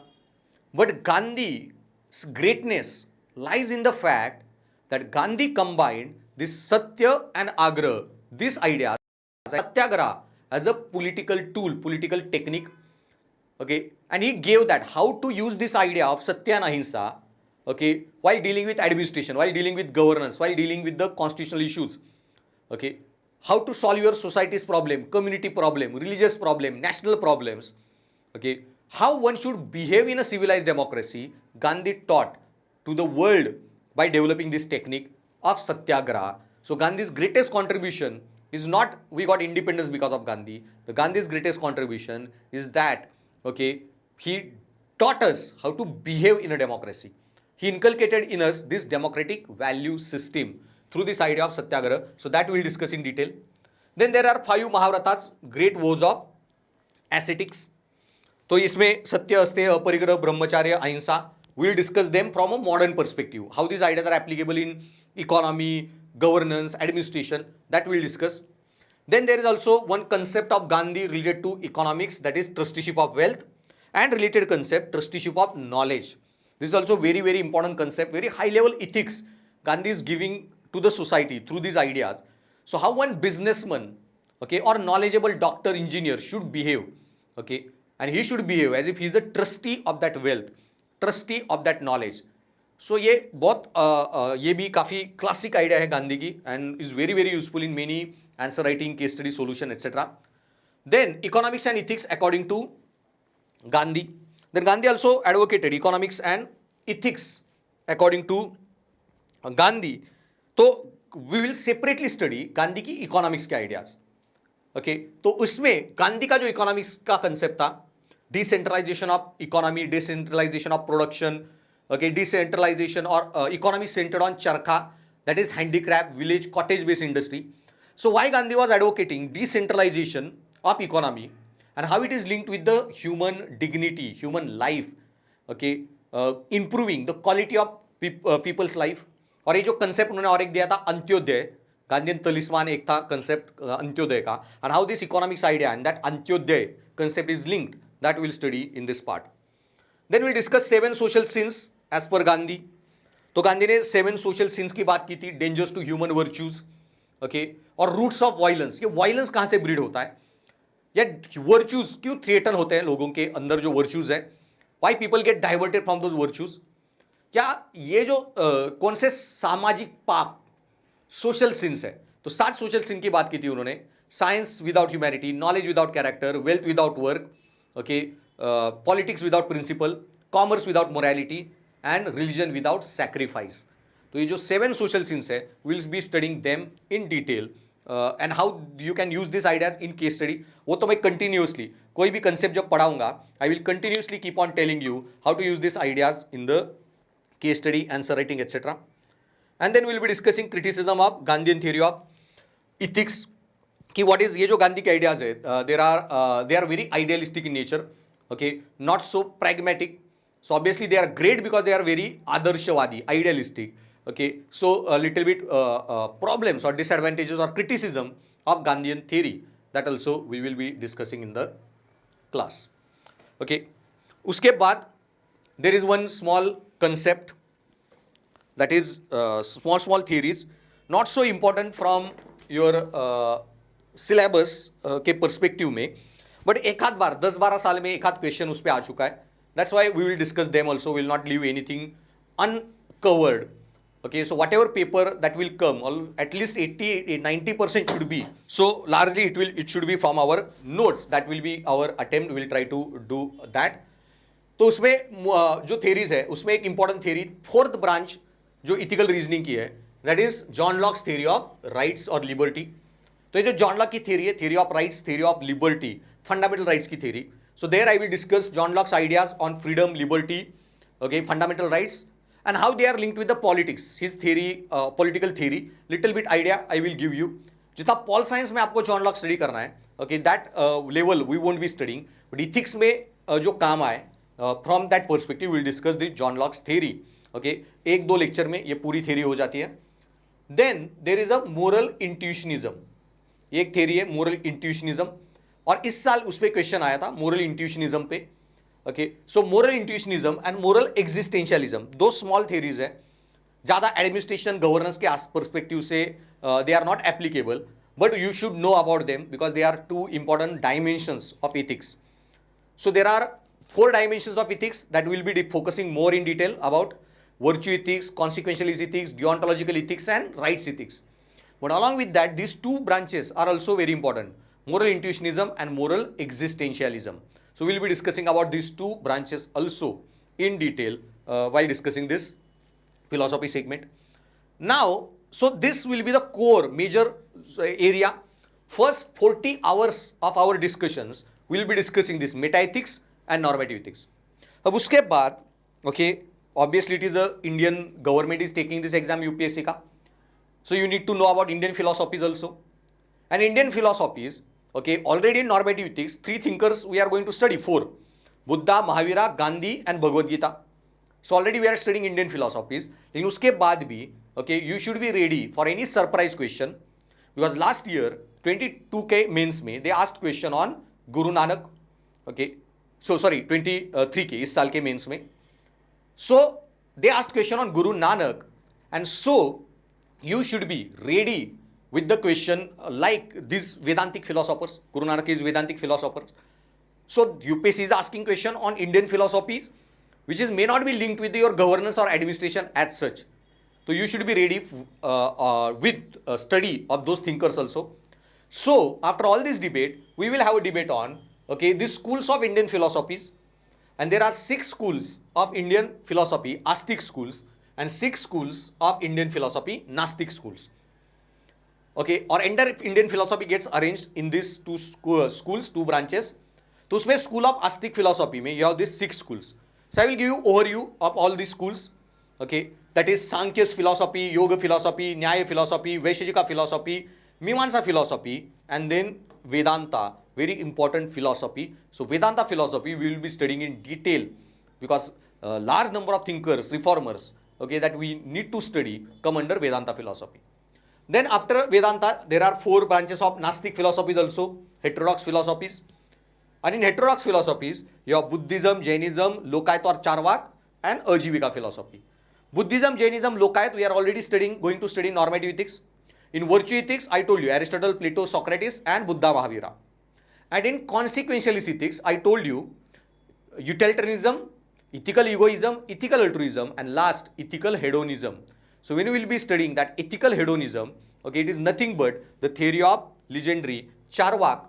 A: But Gandhi's greatness lies in the fact that Gandhi combined this Satya and Agraha, this idea, Satyagraha, as a political tool, political technique. Okay, and he gave that how to use this idea of Satya and Ahimsa, okay, while dealing with administration, while dealing with governance, while dealing with the constitutional issues. Okay, how to solve your society's problem, community problem, religious problem, national problems. Okay, how one should behave in a civilized democracy, Gandhi taught to the world by developing this technique of Satyagraha. So Gandhi's greatest contribution is not we got independence because of Gandhi. The Gandhi's greatest contribution is that, okay, he taught us how to behave in a democracy. He inculcated in us this democratic value system through this idea of Satyagraha. So that we'll discuss in detail. Then there are 5 Mahavratas, great vows of ascetics. तो इसमें सत्य, अस्तेय, अपरिग्रह, ब्रह्मचर्य, अहिंसा, we'll discuss them from a modern perspective. How these ideas are applicable in economy, governance, administration, that we'll discuss. Then there is also one concept of Gandhi related to economics, that is trusteeship of wealth, and related concept, trusteeship of knowledge. This is also very, very important concept, very high level ethics Gandhi is giving to the society through these ideas. So how one businessman, okay, or knowledgeable doctor, engineer should behave, okay, and he should behave as if he is a trustee of that wealth, trustee of that knowledge. So ये बहुत ये भी काफ़ी classic idea है गांधी की, and is very very useful in many answer writing, case study solution, etc. Then economics and ethics according to Gandhi. Then Gandhi also advocated economics and ethics according to Gandhi. तो we will separately study Gandhi की economics के ideas. Okay, तो उसमें गांधी का जो economics का concept था, decentralization of economy, decentralization of production, okay, decentralization or economy centered on charkha, that is handicraft, village, cottage based industry. So why Gandhi was advocating decentralization of economy and how it is linked with the human dignity, human life, okay, improving the quality of people's life. और ये जो concept उन्होंने और एक दिया था Antyodaya, Gandhian तलिस्मान एक था कंसेप्ट अंत्योदय का, and how this economics idea and that Antyodaya concept is linked, that we'll study in this part. Then we'll discuss 7 social sins as per Gandhi. तो गांधी ने 7 social sins की बात की थी, dangers to human virtues, okay, और roots of violence. ये violence कहाँ से breed होता है, या virtues क्यों threaten होते हैं लोगों के अंदर जो virtues है, why people get diverted from those virtues, क्या ये जो कौन से सामाजिक पाप सोशल सिंस है. तो 7 सोशल सिन की बात की थी उन्होंने. Science without humanity, knowledge without character, wealth without work, okay, politics without principle, commerce without morality and religion without sacrifice. तो ये जो 7 सोशल सिंस है, will be studying them in detail and how you can use this ideas in case study. वो तो मैं continuously कोई भी concept जब पढ़ाऊंगा, I will continuously keep on telling you how to use this ideas in the case study, answer writing, etcetera. And then we will be discussing criticism of Gandhian theory of ethics. कि what is ये जो गांधी के ideas है, they are very idealistic in nature, okay, not so pragmatic. So obviously they are great because they are very आदर्शवादी, idealistic, okay. So a little bit problems or disadvantages or criticism of Gandhian theory, that also we will be discussing in the class, okay. उसके बाद there is one small concept, that is small theories, not so important from your syllabus के perspective में, but एक आध बार 10-12 साल में एक आध क्वेश्चन उस पर आ चुका है. That's why we will discuss them also, will not leave anything uncovered. Okay, so whatever paper that will come, at least 80-90% should be. So largely it should be from our notes. That will be our attempt. We will try to do that. तो उसमें जो theories है उसमें एक important theory fourth branch जो ethical reasoning की है, that is John Locke's theory of rights or liberty. तो ये जो जॉन लॉक की theory है, theory of rights, theory of liberty, fundamental rights की theory. So there I will discuss John Locke's ideas on freedom, liberty, okay, fundamental rights, and how they are linked with the politics. His theory, political theory, little bit idea I will give you. जितना pol science में आपको John Locke study करना है, okay, that level we won't be studying, but ethics में जो काम आए, from that perspective we will discuss the John Locke's theory. Okay, एक दो लेक्चर में ये पूरी theory हो जाती है. Then there is a moral intuitionism. ये एक theory है moral intuitionism, और इस साल उस पे क्वेश्चन आया था moral intuitionism पे. Okay, so moral intuitionism and moral existentialism दो small theories है. ज़्यादा एडमिनिस्ट्रेशन गवर्नेंस के पर्सपेक्टिव से they are not applicable, but you should know about them because they are two important dimensions of ethics. So there are 4 dimensions of ethics that we will be focusing more in detail about: virtue ethics, consequentialist ethics, deontological ethics, and rights ethics. But along with that, these 2 branches are also very important: moral intuitionism and moral existentialism. So we will be discussing about these 2 branches also in detail while discussing this philosophy segment. Now, so this will be the core major area. First 40 hours of our discussions we will be discussing this meta ethics and normative ethics. अब उसके बाद, okay, obviously it is a Indian government is taking this exam UPSC का, so you need to know about Indian philosophies also. And Indian philosophies, okay, already in normative ethics 3 thinkers we are going to study, 4: Buddha, Mahavira, Gandhi, and Bhagavad Gita. So already we are studying Indian philosophies. लेकिन उसके बाद भी, okay, you should be ready for any surprise question, because last year 22 के mains में they asked question on Guru Nanak. Okay, so sorry 23 के इस साल के मेंस में, so they asked question on Guru Nanak, and so you should be ready with the question like these Vedantic philosophers. Guru Nanak is Vedantic philosopher. So UPSC is asking question on Indian philosophies which is may not be linked with your governance or administration as such. So you should be ready with study of those thinkers also. So after all this debate, we will have a debate on, okay, the schools of Indian philosophies, and there are 6 schools of Indian philosophy, Astic schools, and 6 schools of Indian philosophy, Nastic schools. Okay, or entire Indian philosophy gets arranged in these 2 schools, 2 branches. तो उसमें school of Astic philosophy में you have these 6 schools. So I will give you overview of all these schools. Okay, that is Sankhya's philosophy, Yoga philosophy, Nyaya philosophy, Vaisheshika philosophy, Mimamsa philosophy, and then Vedanta, very important philosophy. So Vedanta philosophy we will be studying in detail because a large number of thinkers, reformers, okay, that we need to study come under Vedanta philosophy. Then after Vedanta, there are 4 branches of Nastic philosophies also, heterodox philosophies. And in heterodox philosophies, you have Buddhism, Jainism, Lokayat or Charvak, and Ajivika philosophy. Buddhism, Jainism, Lokayat, we are already studying, going to study normative ethics. In virtue ethics, I told you Aristotle, Plato, Socrates, and Buddha, Mahavira. And in consequentialist ethics, I told you utilitarianism, ethical egoism, ethical altruism, and last, ethical hedonism. So when we will be studying that ethical hedonism, okay, it is nothing but the theory of legendary Charvak,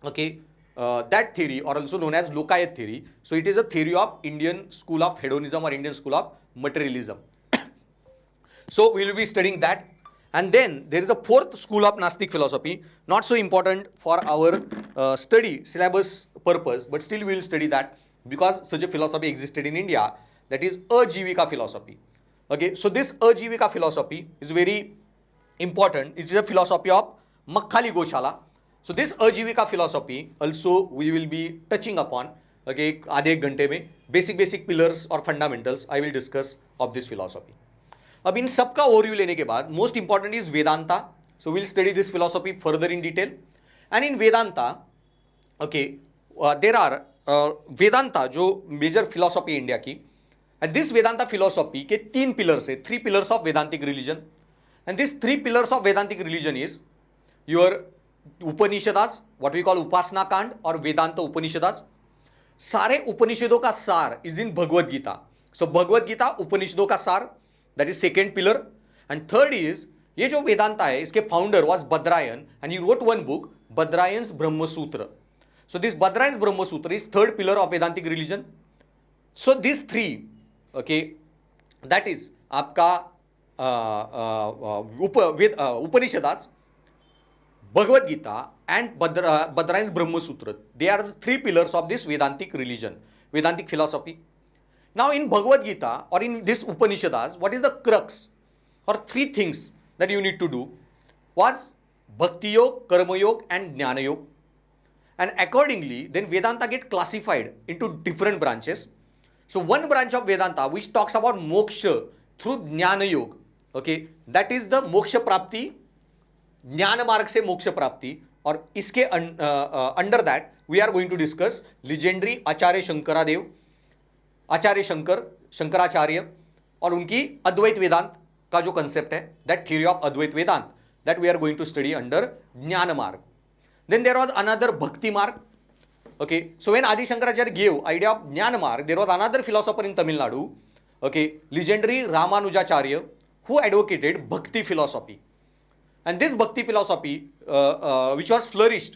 A: okay, that theory, or also known as Lokayat theory. So it is a theory of Indian school of hedonism or Indian school of materialism. So we will be studying that. And then there is a 4th school of Nastic philosophy, not so important for our study syllabus purpose, but still we will study that because such a philosophy existed in India, that is Ajivika philosophy. Okay, so this Ajivika philosophy is very important. It is a philosophy of Makhali Goshala. So this Ajivika philosophy also we will be touching upon, okay, आधे एक घंटे में basic pillars or fundamentals I will discuss of this philosophy. अब इन सब का overview लेने के बाद most important is Vedanta. So we'll study this philosophy further in detail. And in Vedanta, okay, there are Vedanta जो major philosophy India की, and this Vedanta philosophy के 3 pillars है, 3 pillars of Vedantic religion. And these 3 pillars of Vedantic religion is your Upanishads, what we call Upasana Kand or Vedanta Upanishads. सारे उपनिषदों का सार is in Bhagavad Gita. So Bhagavad Gita उपनिषदों का सार, that is second pillar. And third is, ये जो वेदांता है इसके founder was Badarayana and he wrote one book Badarayana's Brahmasutra. So this Badarayana's Brahmasutra is third pillar of Vedantic religion. So this three, okay, that is आपका Upanishads, Bhagavad Gita and Badrayan's Brahma Sutra. They are the three pillars of this Vedantic religion, Vedantic philosophy. Now in Bhagavad Gita or in this Upanishads, what is the crux or three things that you need to do was Bhakti Yoga, Karma Yoga and Jnana Yoga. And accordingly, then Vedanta get classified into different branches. So one branch of Vedanta which talks about moksha through Jnana Yoga, okay, that is the moksha prapti, ज्ञान मार्ग से मोक्ष प्राप्ति. और इसके under that we are going to discuss legendary Acharya Shankaradev, Acharya Shankaracharya और उनकी अद्वैत वेदांत का जो कंसेप्ट है, that theory of Advaita Vedanta, that we are going to study under ज्ञान मार्ग. देन देयर वाज अनदर भक्ति मार्ग. ओके, सो व्हेन आदि Shankaracharya give idea of gyan marg, there was another philosopher in Tamil Nadu, okay, legendary Ramanujacharya, who advocated bhakti philosophy. And this bhakti philosophy, which was flourished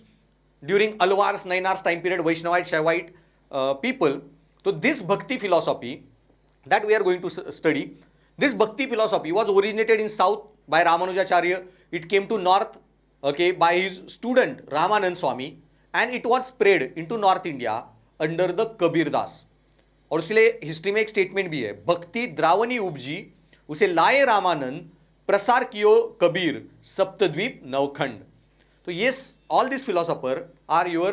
A: during Alvars, Nainars time period, Vaishnavite, Shaivite people. So this bhakti philosophy that we are going to study, this bhakti philosophy was originated in south by Ramanujacharya. It came to north, okay, by his student Ramanand Swami, and it was spread into North India under the Kabir Das. और उसके लिए history में एक statement भी है, भक्ति द्रावणी उपजी उसे लाए रामानंद, प्रसार कियो कबीर, सप्तद्वीप नवखंड. तो yes, all these philosophers are your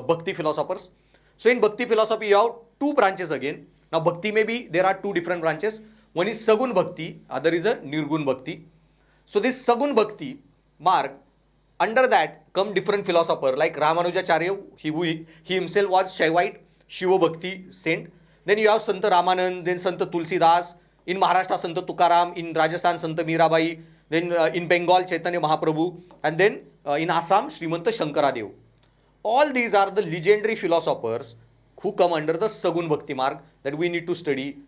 A: bhakti philosophers. So in bhakti philosophy you have two branches again. Now bhakti may be, there are two different branches. One is sagun bhakti, other is a nirgun bhakti. So this sagun bhakti mark, under that come different philosophers like Ramanujacharya, he himself was Shaivite, Shiva Bhakti saint. Then you have Sant Ramanand, then Sant Tulsidas. In Maharashtra, Sant Tukaram. In Rajasthan, Sant Mirabai. Then in Bengal, Chaitanya Mahaprabhu. And then in Assam, Srimanta Shankaradev. All these are the legendary philosophers who come under the Sagun Bhakti mark that we need to study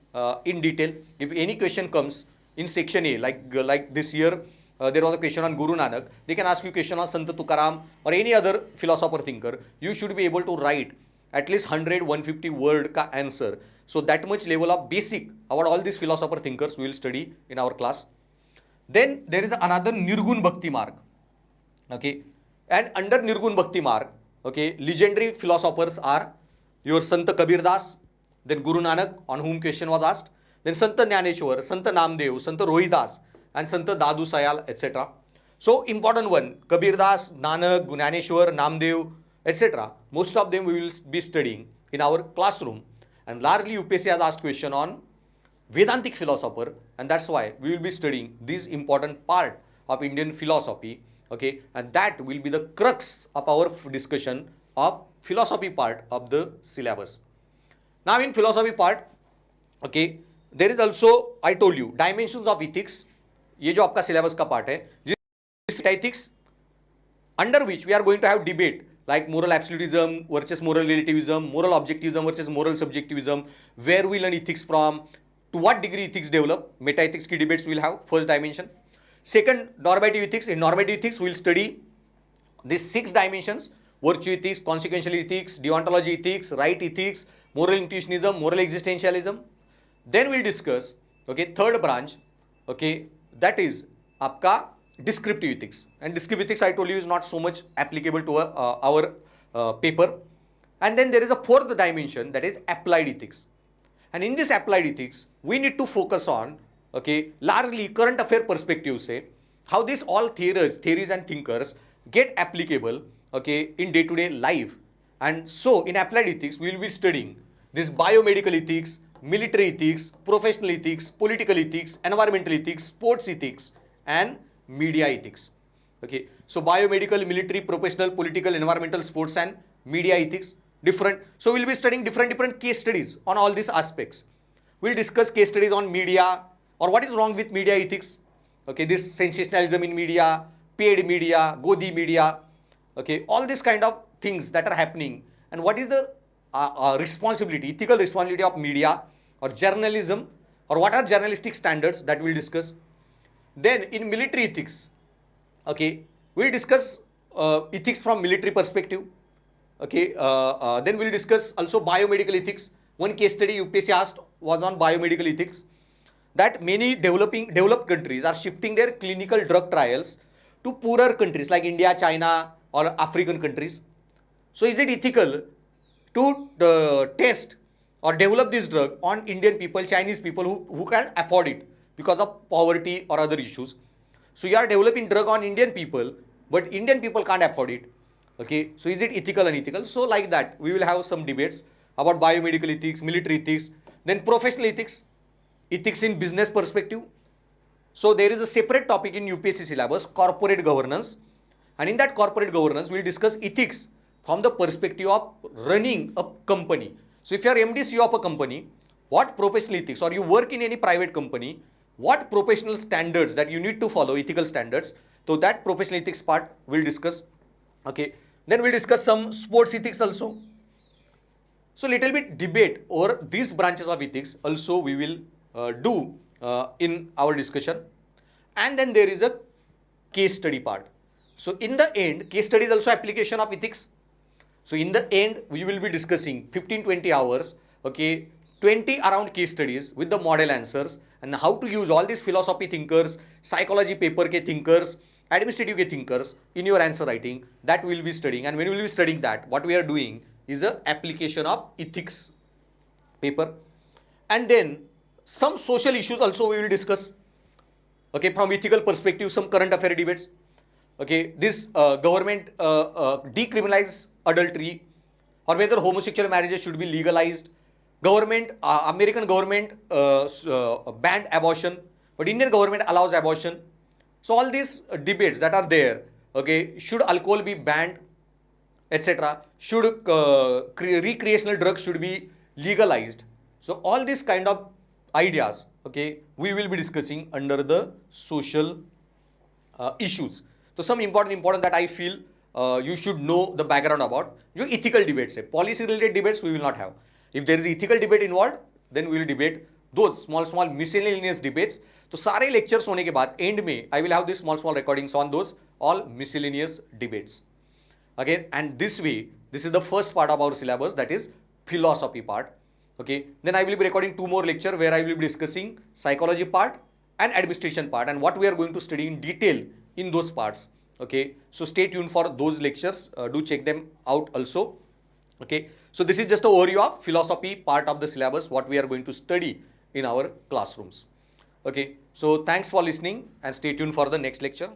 A: in detail. If any question comes in section A, like this year, there was a question on Guru Nanak. They can ask you question on Sant Tukaram or any other philosopher thinker. You should be able to write at least 100-150 word ka answer. So that much level of basic about all these philosopher thinkers we will study in our class. Then there is another Nirgun Bhakti mark. Okay, and under Nirgun Bhakti mark, okay, legendary philosophers are your Sant Kabir Das, then Guru Nanak, on whom question was asked, then Sant Jnaneshwar, Sant Namdev, Sant Rohidas, and Sant Dadu Sayal, etc. So important one, Kabir Das, Nanak, Jnaneshwar, Namdev, etc. Most of them we will be studying in our classroom. And largely UPSC has asked question on Vedantic philosopher, and that's why we will be studying this important part of Indian philosophy, okay, and that will be the crux of our discussion of philosophy part of the syllabus. Now in philosophy part, okay, there is also, I told you, dimensions of ethics. ये जो आपका syllabus का part है, जिस ethics under which we are going to have debate like moral absolutism versus moral relativism, moral objectivism versus moral subjectivism, where we learn ethics from, to what degree ethics develop, meta-ethics ki debates we will have, first dimension. Second, normative ethics. In normative ethics, we will study these 6 dimensions: virtue ethics, consequential ethics, deontology ethics, right ethics, moral intuitionism, moral existentialism. Then we will discuss, okay, third branch, okay, that is आपका descriptive ethics. And descriptive ethics, I told you, is not so much applicable to our paper. And then there is a fourth dimension, that is applied ethics. And in this applied ethics, we need to focus on, okay, largely current affair perspective say, how these all theories and thinkers get applicable, okay, in day-to-day life. And so in applied ethics, we will be studying this biomedical ethics, military ethics, professional ethics, political ethics, environmental ethics, sports ethics, and media ethics. Okay, so biomedical, military, professional, political, environmental, sports, and media ethics, different. So we'll be studying different case studies on all these aspects. We'll discuss case studies on media, or what is wrong with media ethics. Okay, this sensationalism in media, paid media, Godi media, okay, all these kind of things that are happening, and what is the responsibility, ethical responsibility of media or journalism or what are journalistic standards, that we'll discuss. Then in military ethics, okay, we'll discuss ethics from military perspective. Okay, then we'll discuss also biomedical ethics. One case study UPSC asked was on biomedical ethics, that many developed countries are shifting their clinical drug trials to poorer countries like India, China, or African countries. So is it ethical to test or develop this drug on Indian people, Chinese people who can afford it because of poverty or other issues? So you are developing drug on Indian people, but Indian people can't afford it. Okay, so is it ethical and unethical? So like that, we will have some debates about biomedical ethics, military ethics, then professional ethics, ethics in business perspective. So there is a separate topic in UPSC syllabus, corporate governance. And in that corporate governance, we'll discuss ethics from the perspective of running a company. So if you are MD CEO of a company, what professional ethics, or you work in any private company, what professional standards that you need to follow, ethical standards. So that professional ethics part we'll discuss. Okay. Then we'll discuss some sports ethics also. So little bit debate over these branches of ethics also we will do in our discussion. And then there is a case study part. So in the end, case study is also application of ethics. So in the end, we will be discussing 15-20 hours, okay, 20 around case studies with the model answers, and how to use all these philosophy thinkers, psychology paper ke thinkers, administrative ke thinkers in your answer writing. That we will be studying. And when we will be studying that, what we are doing is a application of ethics paper. And then some social issues also we will discuss. Okay, from ethical perspective, some current affair debates. Okay, this government decriminalize adultery, or whether homosexual marriages should be legalized. Government, American government banned abortion, but Indian government allows abortion. So all these debates that are there, okay, should alcohol be banned, etc. Should recreational drugs should be legalized. So all these kind of ideas, okay, we will be discussing under the social issues. So some important that I feel you should know the background about. जो ethical debates है, policy related debates we will not have. If there is ethical debate involved, then we will debate those small miscellaneous debates. तो सारे lectures होने के बाद end में I will have these small recordings on those all miscellaneous debates. Again, and this way, this is the first part of our syllabus, that is philosophy part. Okay, then I will be recording 2 more lectures where I will be discussing psychology part and administration part, and what we are going to study in detail in those parts. Okay, so stay tuned for those lectures. Do check them out also. Okay, so this is just an overview of philosophy part of the syllabus, what we are going to study in our classrooms. Okay, so thanks for listening and stay tuned for the next lecture.